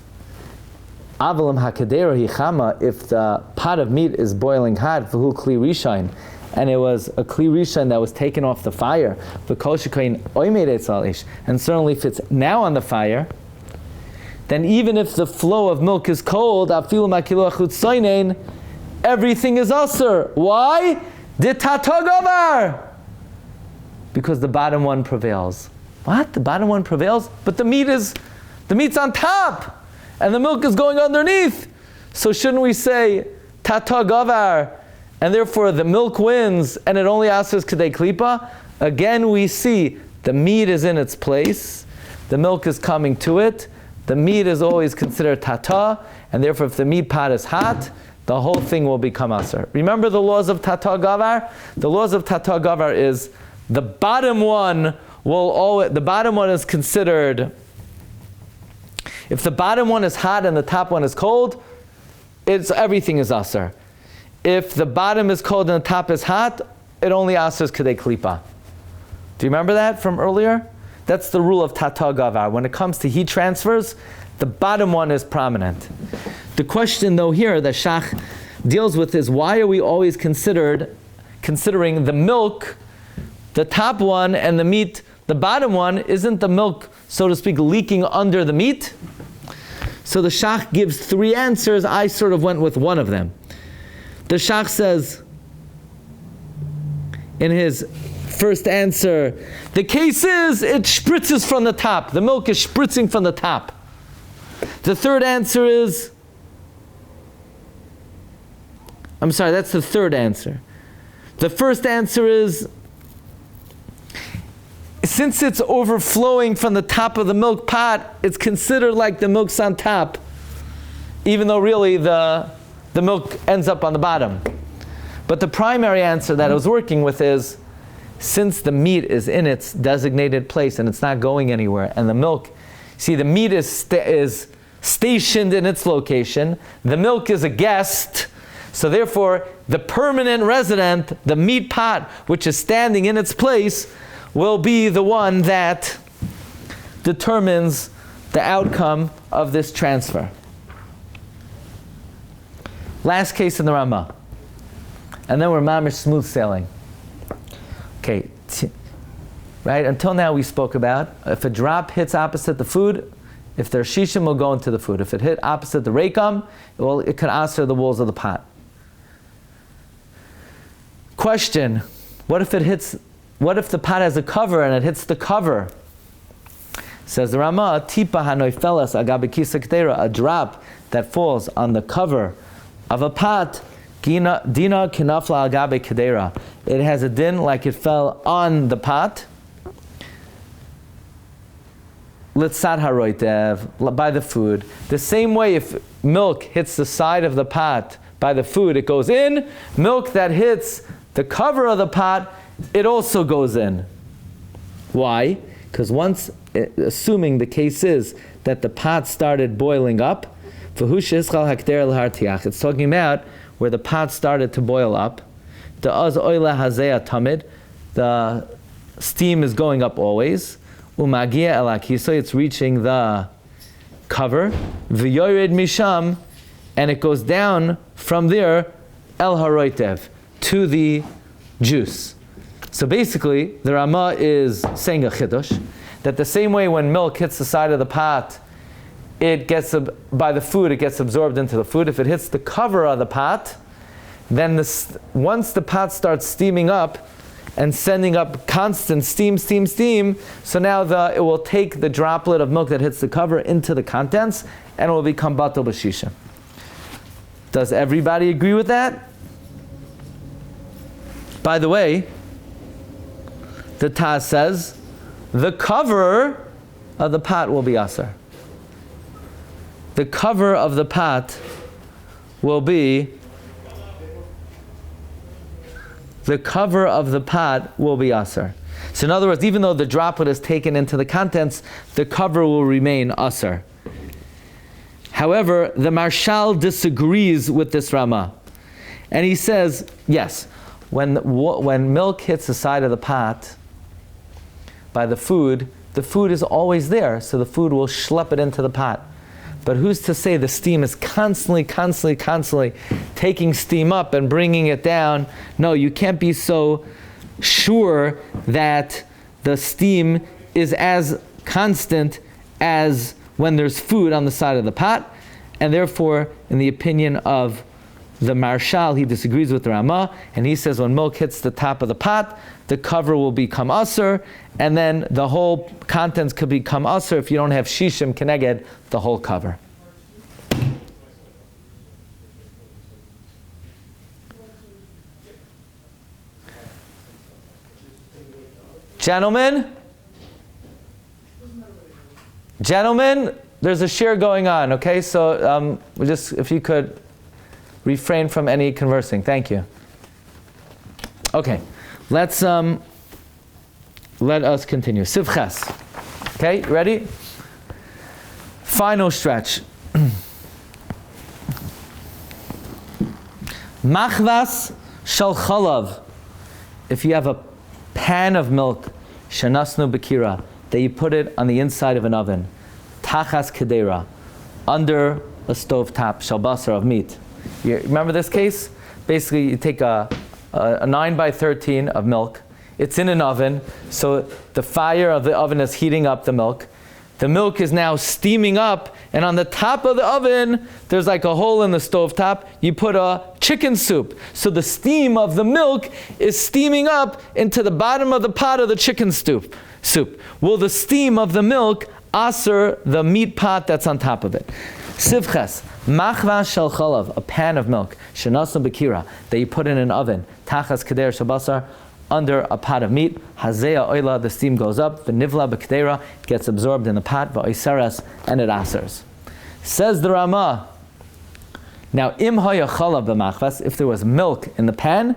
Avalam hakadera hichama, if the pot of meat is boiling hot, v'hu kli rishain, and it was a kli rishain that was taken off the fire, v'kol shekain oimed etzel ish, and certainly if it's now on the fire, then even if the flow of milk is cold, afilu makilu achut soinen, everything is aser. Why? Ditatogavar, because the bottom one prevails. What? The bottom one prevails? But the meat's on top, and the milk is going underneath. So shouldn't we say tata gavar, and therefore the milk wins, and it only asers kedei klipa? Again, we see the meat is in its place, the milk is coming to it, the meat is always considered tata, and therefore if the meat pot is hot, the whole thing will become aser. Remember the laws of tata gavar? The laws of tata gavar is the bottom one the bottom one is considered, if the bottom one is hot and the top one is cold, everything is aser. If the bottom is cold and the top is hot, it only asers kedei klipa. Do you remember that from earlier? That's the rule of tata gavar. When it comes to heat transfers, the bottom one is prominent. The question though here that Shach deals with is, why are we always considering the milk, the top one, and the meat, the bottom one? Isn't the milk, so to speak, leaking under the meat? So the Shach gives three answers. I sort of went with one of them. The Shach says in his first answer, the case is it spritzes from the top. The milk is spritzing from the top. The third answer is, I'm sorry, that's the third answer. The first answer is, since it's overflowing from the top of the milk pot, it's considered like the milk's on top, even though really the milk ends up on the bottom. But the primary answer that I was working with is, since the meat is in its designated place and it's not going anywhere, and the milk, see, the meat is stationed in its location, the milk is a guest, so therefore the permanent resident, the meat pot, which is standing in its place, will be the one that determines the outcome of this transfer. Last case in the Ramah. And then we're mamish smooth sailing. Okay, right? Until now we spoke about, if a drop hits opposite the food, if there's shishim, will go into the food. If it hit opposite the reikam, it can aser the walls of the pot. Question, what if the pot has a cover and it hits the cover? Says the Ramah, tipa hanoifelas agabe kisa ktera, a drop that falls on the cover of a pot, dina kinafla agabe kedera. It has a din like it fell on the pot. Litzad haroitev, by the food. The same way if milk hits the side of the pot by the food, it goes in. Milk that hits the cover of the pot, it also goes in. Why? Because once, assuming the case is that the pot started boiling up, it's talking about where the pot started to boil up. The steam is going up always. It's reaching the cover. Misham, and it goes down from there el haroitev, to the juice. So basically, the Ramah is saying a chiddush, that the same way when milk hits the side of the pot, it gets, by the food, it gets absorbed into the food. If it hits the cover of the pot, then once the pot starts steaming up and sending up constant steam, so now it will take the droplet of milk that hits the cover into the contents, and it will become batel b'shisha. Does everybody agree with that? By the way, the Taz says, the cover of the pot will be aser. The cover of the pot will be aser. So in other words, even though the droplet is taken into the contents, the cover will remain aser. However, the Marshal disagrees with this Ramah. And he says, yes, when milk hits the side of the pot by the food is always there, so the food will schlep it into the pot. But who's to say the steam is constantly taking steam up and bringing it down? No, you can't be so sure that the steam is as constant as when there's food on the side of the pot. And therefore, in the opinion of the Marshal, he disagrees with the Ramah, and he says when milk hits the top of the pot, the cover will become aser, and then the whole contents could become aser if you don't have shishim keneged the whole cover. Gentlemen, there's a share going on, okay? So if you could refrain from any conversing. Thank you. Okay, let's let us continue. Sivches. Okay, ready? Final stretch. Machvas shel chalav. If you have a pan of milk, shenasnu bekira, that you put it on the inside of an oven, tachas kedera, under a stove top, shel basar, of meat. You remember this case? Basically, you take a 9 by 13 of milk. It's in an oven, so the fire of the oven is heating up the milk. The milk is now steaming up, and on the top of the oven, there's like a hole in the stove top. You put a chicken soup. So the steam of the milk is steaming up into the bottom of the pot of the chicken soup. Will the steam of the milk aser the meat pot that's on top of it? Sivches, machva shel chalav, a pan of milk, shenasu bekira, that you put in an oven, tachas keder shabasar, under a pot of meat, hazeya oila, the steam goes up, v'nivla b'kedera, it gets absorbed in the pot, v'oiseres, and it asers. Says the Ramah, now im haya chalav b'machvas, if there was milk in the pan,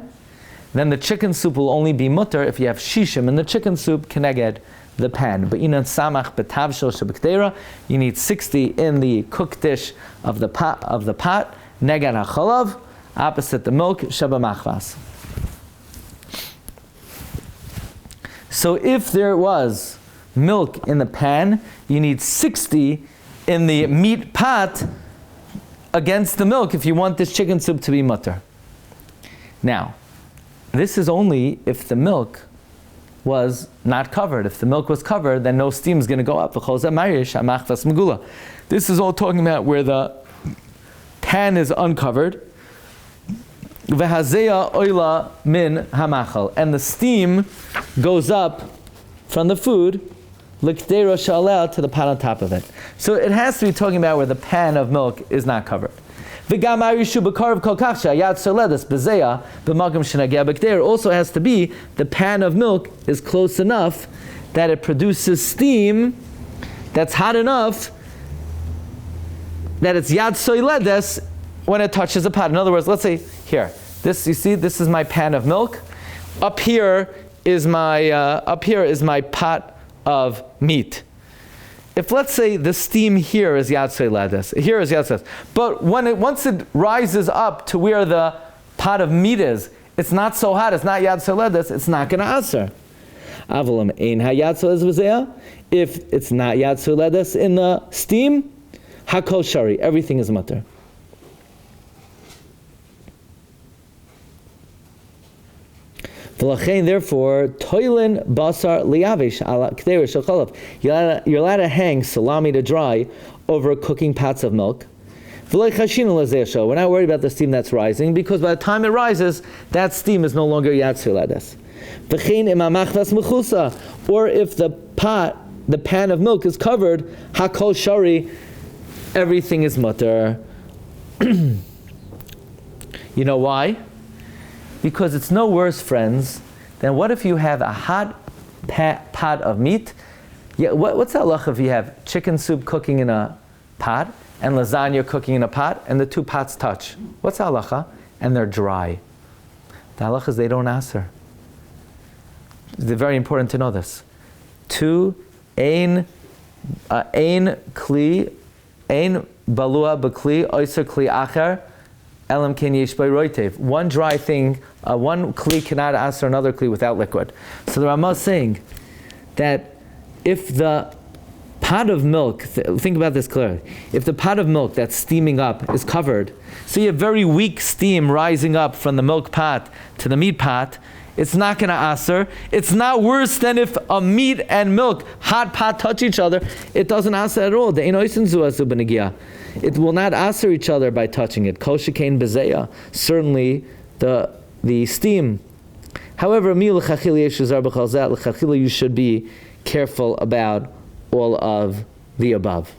then the chicken soup will only be mutter if you have shishim in the chicken soup, keneged the pan. But inan samach betavshel sheb'kedera, you need 60 in the cooked dish of the pot, neged hachalav, opposite the milk, sheb'machvas. So if there was milk in the pan, you need 60 in the meat pot against the milk if you want this chicken soup to be mutter. Now, this is only if the milk was not covered. If the milk was covered, then no steam is going to go up. This is all talking about where the pan is uncovered. V'hazeya oila min hamachal, and the steam goes up from the food, l'kdera shalel, to the pot on top of it. So it has to be talking about where the pan of milk is not covered. V'gam arishu b'karv kol kach sheyad soledes b'zeya b'magam shenageh b'kdera. Also has to be the pan of milk is close enough that it produces steam that's hot enough that it's yad soledes when it touches the pot. In other words, let's say here, this, you see, this is my pan of milk. Up here is my pot of meat. If, let's say, the steam here is yad soledes, here is yad soledes, but once it rises up to where the pot of meat is, it's not so hot, it's not yad soledes, it's not going to aser. Avalam ein hayad soledes v'zeya. If it's not yad soledes in the steam, hakol shari, everything is mutter. Therefore, toilin basar liavish ala k'dera shel chalav. You're allowed to hang salami to dry over cooking pots of milk. We're not worried about the steam that's rising, because by the time it rises, that steam is no longer yad soledes. Or if the pan of milk is covered, hakol shari, everything is mutter. You know why? Because it's no worse, friends, than what if you have a hot pot of meat? Yeah, what's that halacha if you have chicken soup cooking in a pot and lasagna cooking in a pot and the two pots touch? What's that halacha? And they're dry. The halacha is they don't aser. It's very important to know this. Two, ein balua b'kli, oiser kli acher, elam ken yesh by roitev. One dry thing, one kli cannot aser another kli without liquid. So the Ramah is saying that if the pot of milk, think about this clearly, if the pot of milk that's steaming up is covered, so you have very weak steam rising up from the milk pot to the meat pot, it's not going to aser. It's not worse than if a meat and milk hot pot touch each other. It doesn't aser at all. It will not aser each other by touching it. Kol shekain bezeya. Certainly the steam. However, you should be careful about all of the above.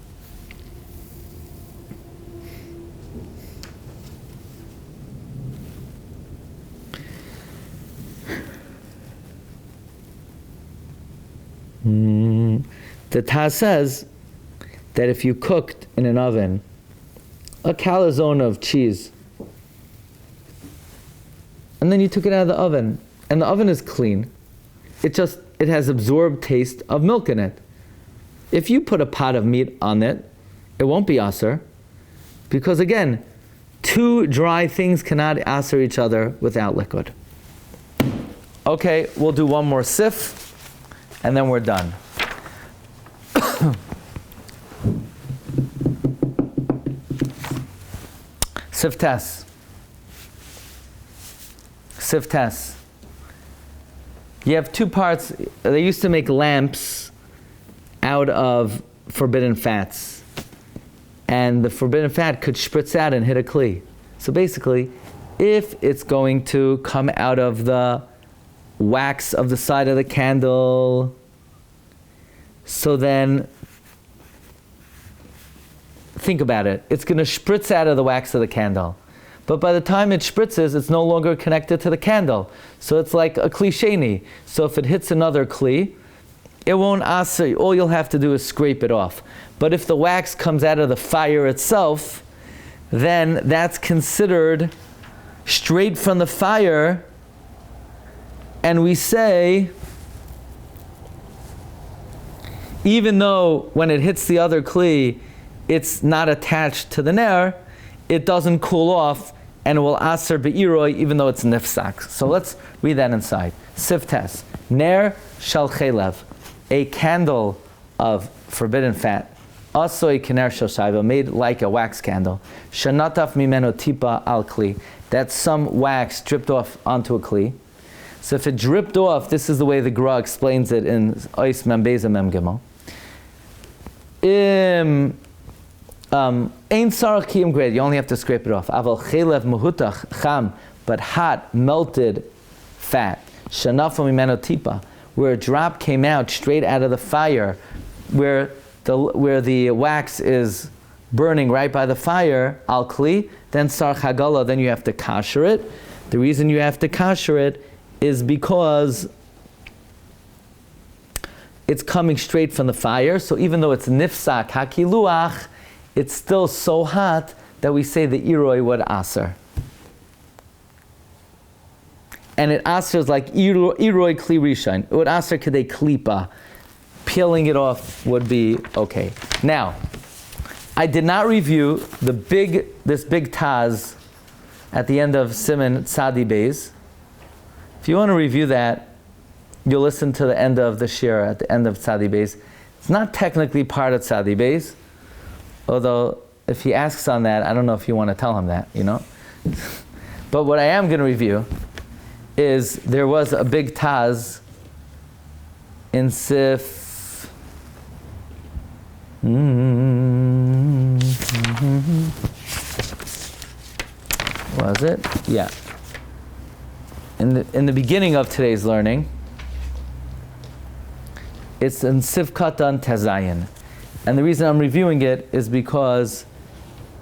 The Taz says that if you cooked in an oven a calzone of cheese, and then you took it out of the oven, and the oven is clean, it it has absorbed taste of milk in it. If you put a pot of meat on it, it won't be aser, because again, two dry things cannot aser each other without liquid. Okay, we'll do one more sif, and then we're done. Sif test. Sif test. You have two parts. They used to make lamps out of forbidden fats. And the forbidden fat could spritz out and hit a kli. So basically, if it's going to come out of the wax of the side of the candle, so then think about it. It's going to spritz out of the wax of the candle. But by the time it spritzes, it's no longer connected to the candle. So it's like a kli sheni. So if it hits another kli, it won't aser. All you'll have to do is scrape it off. But if the wax comes out of the fire itself, then that's considered straight from the fire. And we say, even though when it hits the other kli, it's not attached to the ner, it doesn't cool off, and it will aser be'iroi, even though it's nifsak. So let's read that inside. Sif tes. Ner shal chelev, a candle of forbidden fat. Also a kener shel shaiva, made like a wax candle. Shanataf mimeno tipa al kli, that's some wax dripped off onto a kli. So if it dripped off, this is the way the Gra explains it in Ois Mem Beza Mem Gimel. Ein sarach kiyum grade, you only have to scrape it off. Aval chelev muhutach cham, but hot, melted fat. Shanafa mimeno tipa, where a drop came out straight out of the fire, where the wax is burning right by the fire, al kli, then sarach hagala, then you have to kasher it. The reason you have to kasher it is because it's coming straight from the fire, so even though it's nifsak hakiluach, it's still so hot that we say the iroi would aser. And it asers like iroi kli rishon. It would aser kedei klipa. Peeling it off would be okay. Now, I did not review this big taz at the end of Siman Tzadi Beis. If you want to review that, you'll listen to the end of the shir at the end of Tzadi Beis. It's not technically part of Tzadi Beis, although if he asks on that, I don't know if you want to tell him that, you know. But what I am going to review is there was a big taz in Sif. Was it? Yeah. In the beginning of today's learning, it's in Sif Katan Tezayin. And the reason I'm reviewing it is because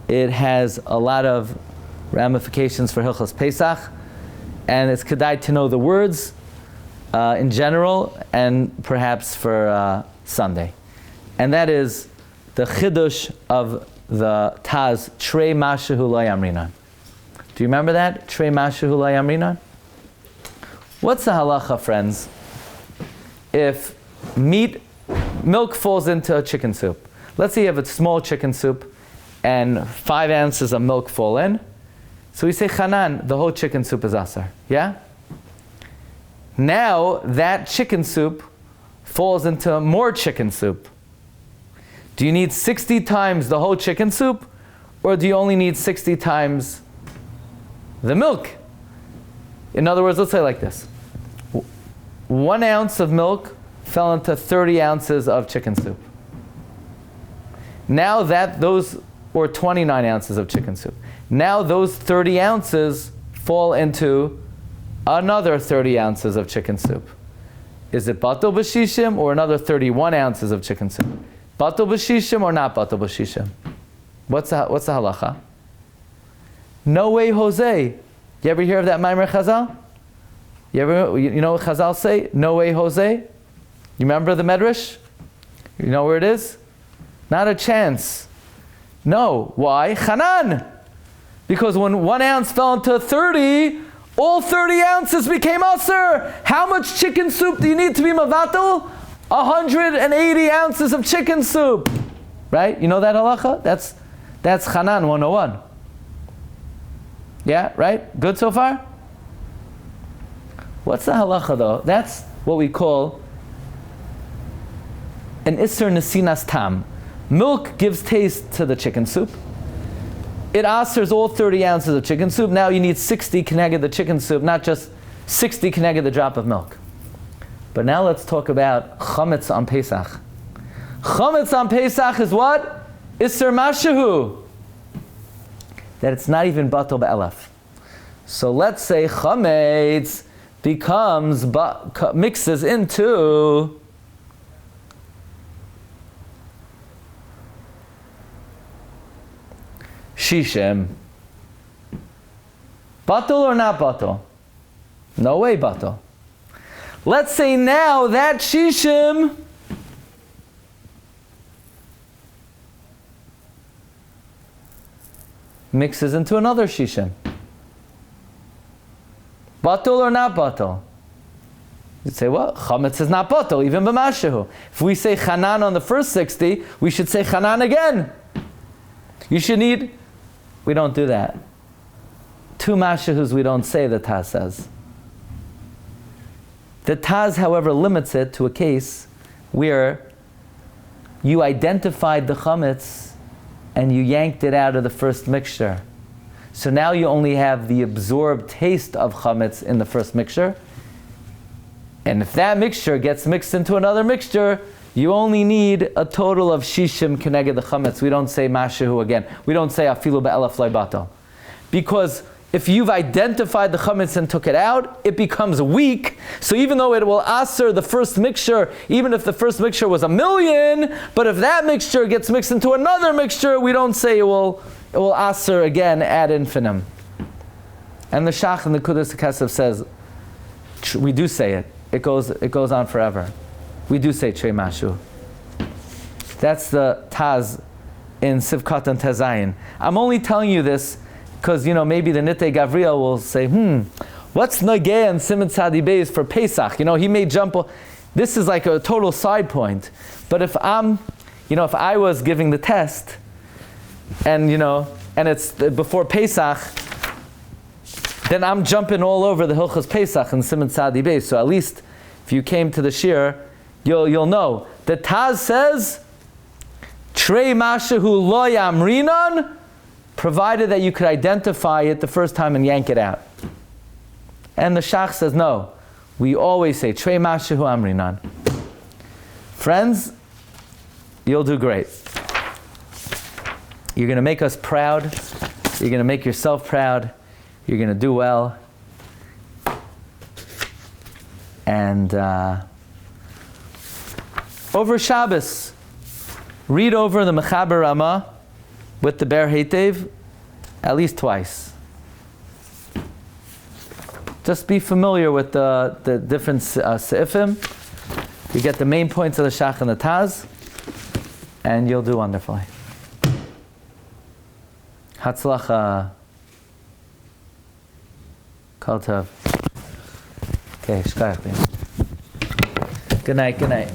it has a lot of ramifications for Hilchos Pesach, and it's kedai to know the words in general, and perhaps for Sunday. And that is the chidush of the Taz, Trei Mashehu Lo Yamrinan. Do you remember that? Trei Mashehu Lo Yamrinan? What's the halacha, friends, if milk falls into a chicken soup? Let's say you have a small chicken soup and 5 ounces of milk fall in. So we say, Chanan, the whole chicken soup is asar. Yeah? Now that chicken soup falls into more chicken soup. Do you need 60 times the whole chicken soup, or do you only need 60 times the milk? In other words, let's say like this. 1 ounce of milk fell into 30 ounces of chicken soup. Now or 29 ounces of chicken soup. Now those 30 ounces fall into another 30 ounces of chicken soup. Is it batel b'shishim or another 31 ounces of chicken soup? Batel b'shishim or not batel b'shishim? What's the halacha? No way, Jose. You ever hear of that Maimer Chazal? You know what Chazal say? No way, Jose. You remember the Medrash? You know where it is? Not a chance. No. Why? Chanan. Because when 1 ounce fell into 30, All 30 ounces became aser. How much chicken soup do you need to be mavatal? 180 ounces of chicken soup. Right? You know that halacha? That's Chanan 101. Yeah, right? Good so far? What's the halacha though? That's what we call an Isser Nesinas Tam. Milk gives taste to the chicken soup. It asers all 30 ounces of chicken soup. Now you need 60 keneged the chicken soup, not just 60 keneged the drop of milk. But now let's talk about chametz on Pesach. Chametz on Pesach is what? Isser Mashahu. That it's not even batal ba'elef. So let's say chametz becomes, mixes into shishim. Batal or not batal? No way batal. Let's say now that shishim mixes into another shishim. Batal or not batal? You'd say, well, chametz is not batal, even b'mashahu. If we say chanan on the first 60, we should say chanan again. You should need, we don't do that. 2 mashahus we don't say, the Taz says. The Taz, however, limits it to a case where you identified the chametz and you yanked it out of the first mixture. So now you only have the absorbed taste of chametz in the first mixture. And if that mixture gets mixed into another mixture, you only need a total of shishim keneged the chametz. We don't say mashahu again. We don't say afilu be'elef lo batal. Because if you've identified the chametz and took it out, it becomes weak. So even though it will aser the first mixture, even if the first mixture was 1,000,000, but if that mixture gets mixed into another mixture, we don't say it will aser again ad infinitum. And the Shach and the Kudas HaKesef says, we do say it. It goes on forever. We do say Trei Mashu. That's the Taz in Sivkat and Tezayin. I'm only telling you this because, maybe the Nitei Gavriel will say, what's Nageh and Siman Tzadi Beis for Pesach? He may jump. This is like a total side point. But if if I was giving the test, and it's before Pesach, then I'm jumping all over the Hilchos Pesach and Siman Tzadi Beis. So at least if you came to the shir, you'll know. The Taz says, Trei Mashahu Lo Yamrinan, provided that you could identify it the first time and yank it out. And the Shach says, no. We always say, Trei Mashahu Amrinan. Friends, you'll do great. You're going to make us proud. You're going to make yourself proud. You're going to do well. And over Shabbos, read over the Mechaber Ramah with the Ber Heitev at least twice. Just be familiar with the different seifim. You get the main points of the Shach and the Taz, and you'll do wonderfully. Hatzlacha. Kol tov. Okay, shkayach. Good night.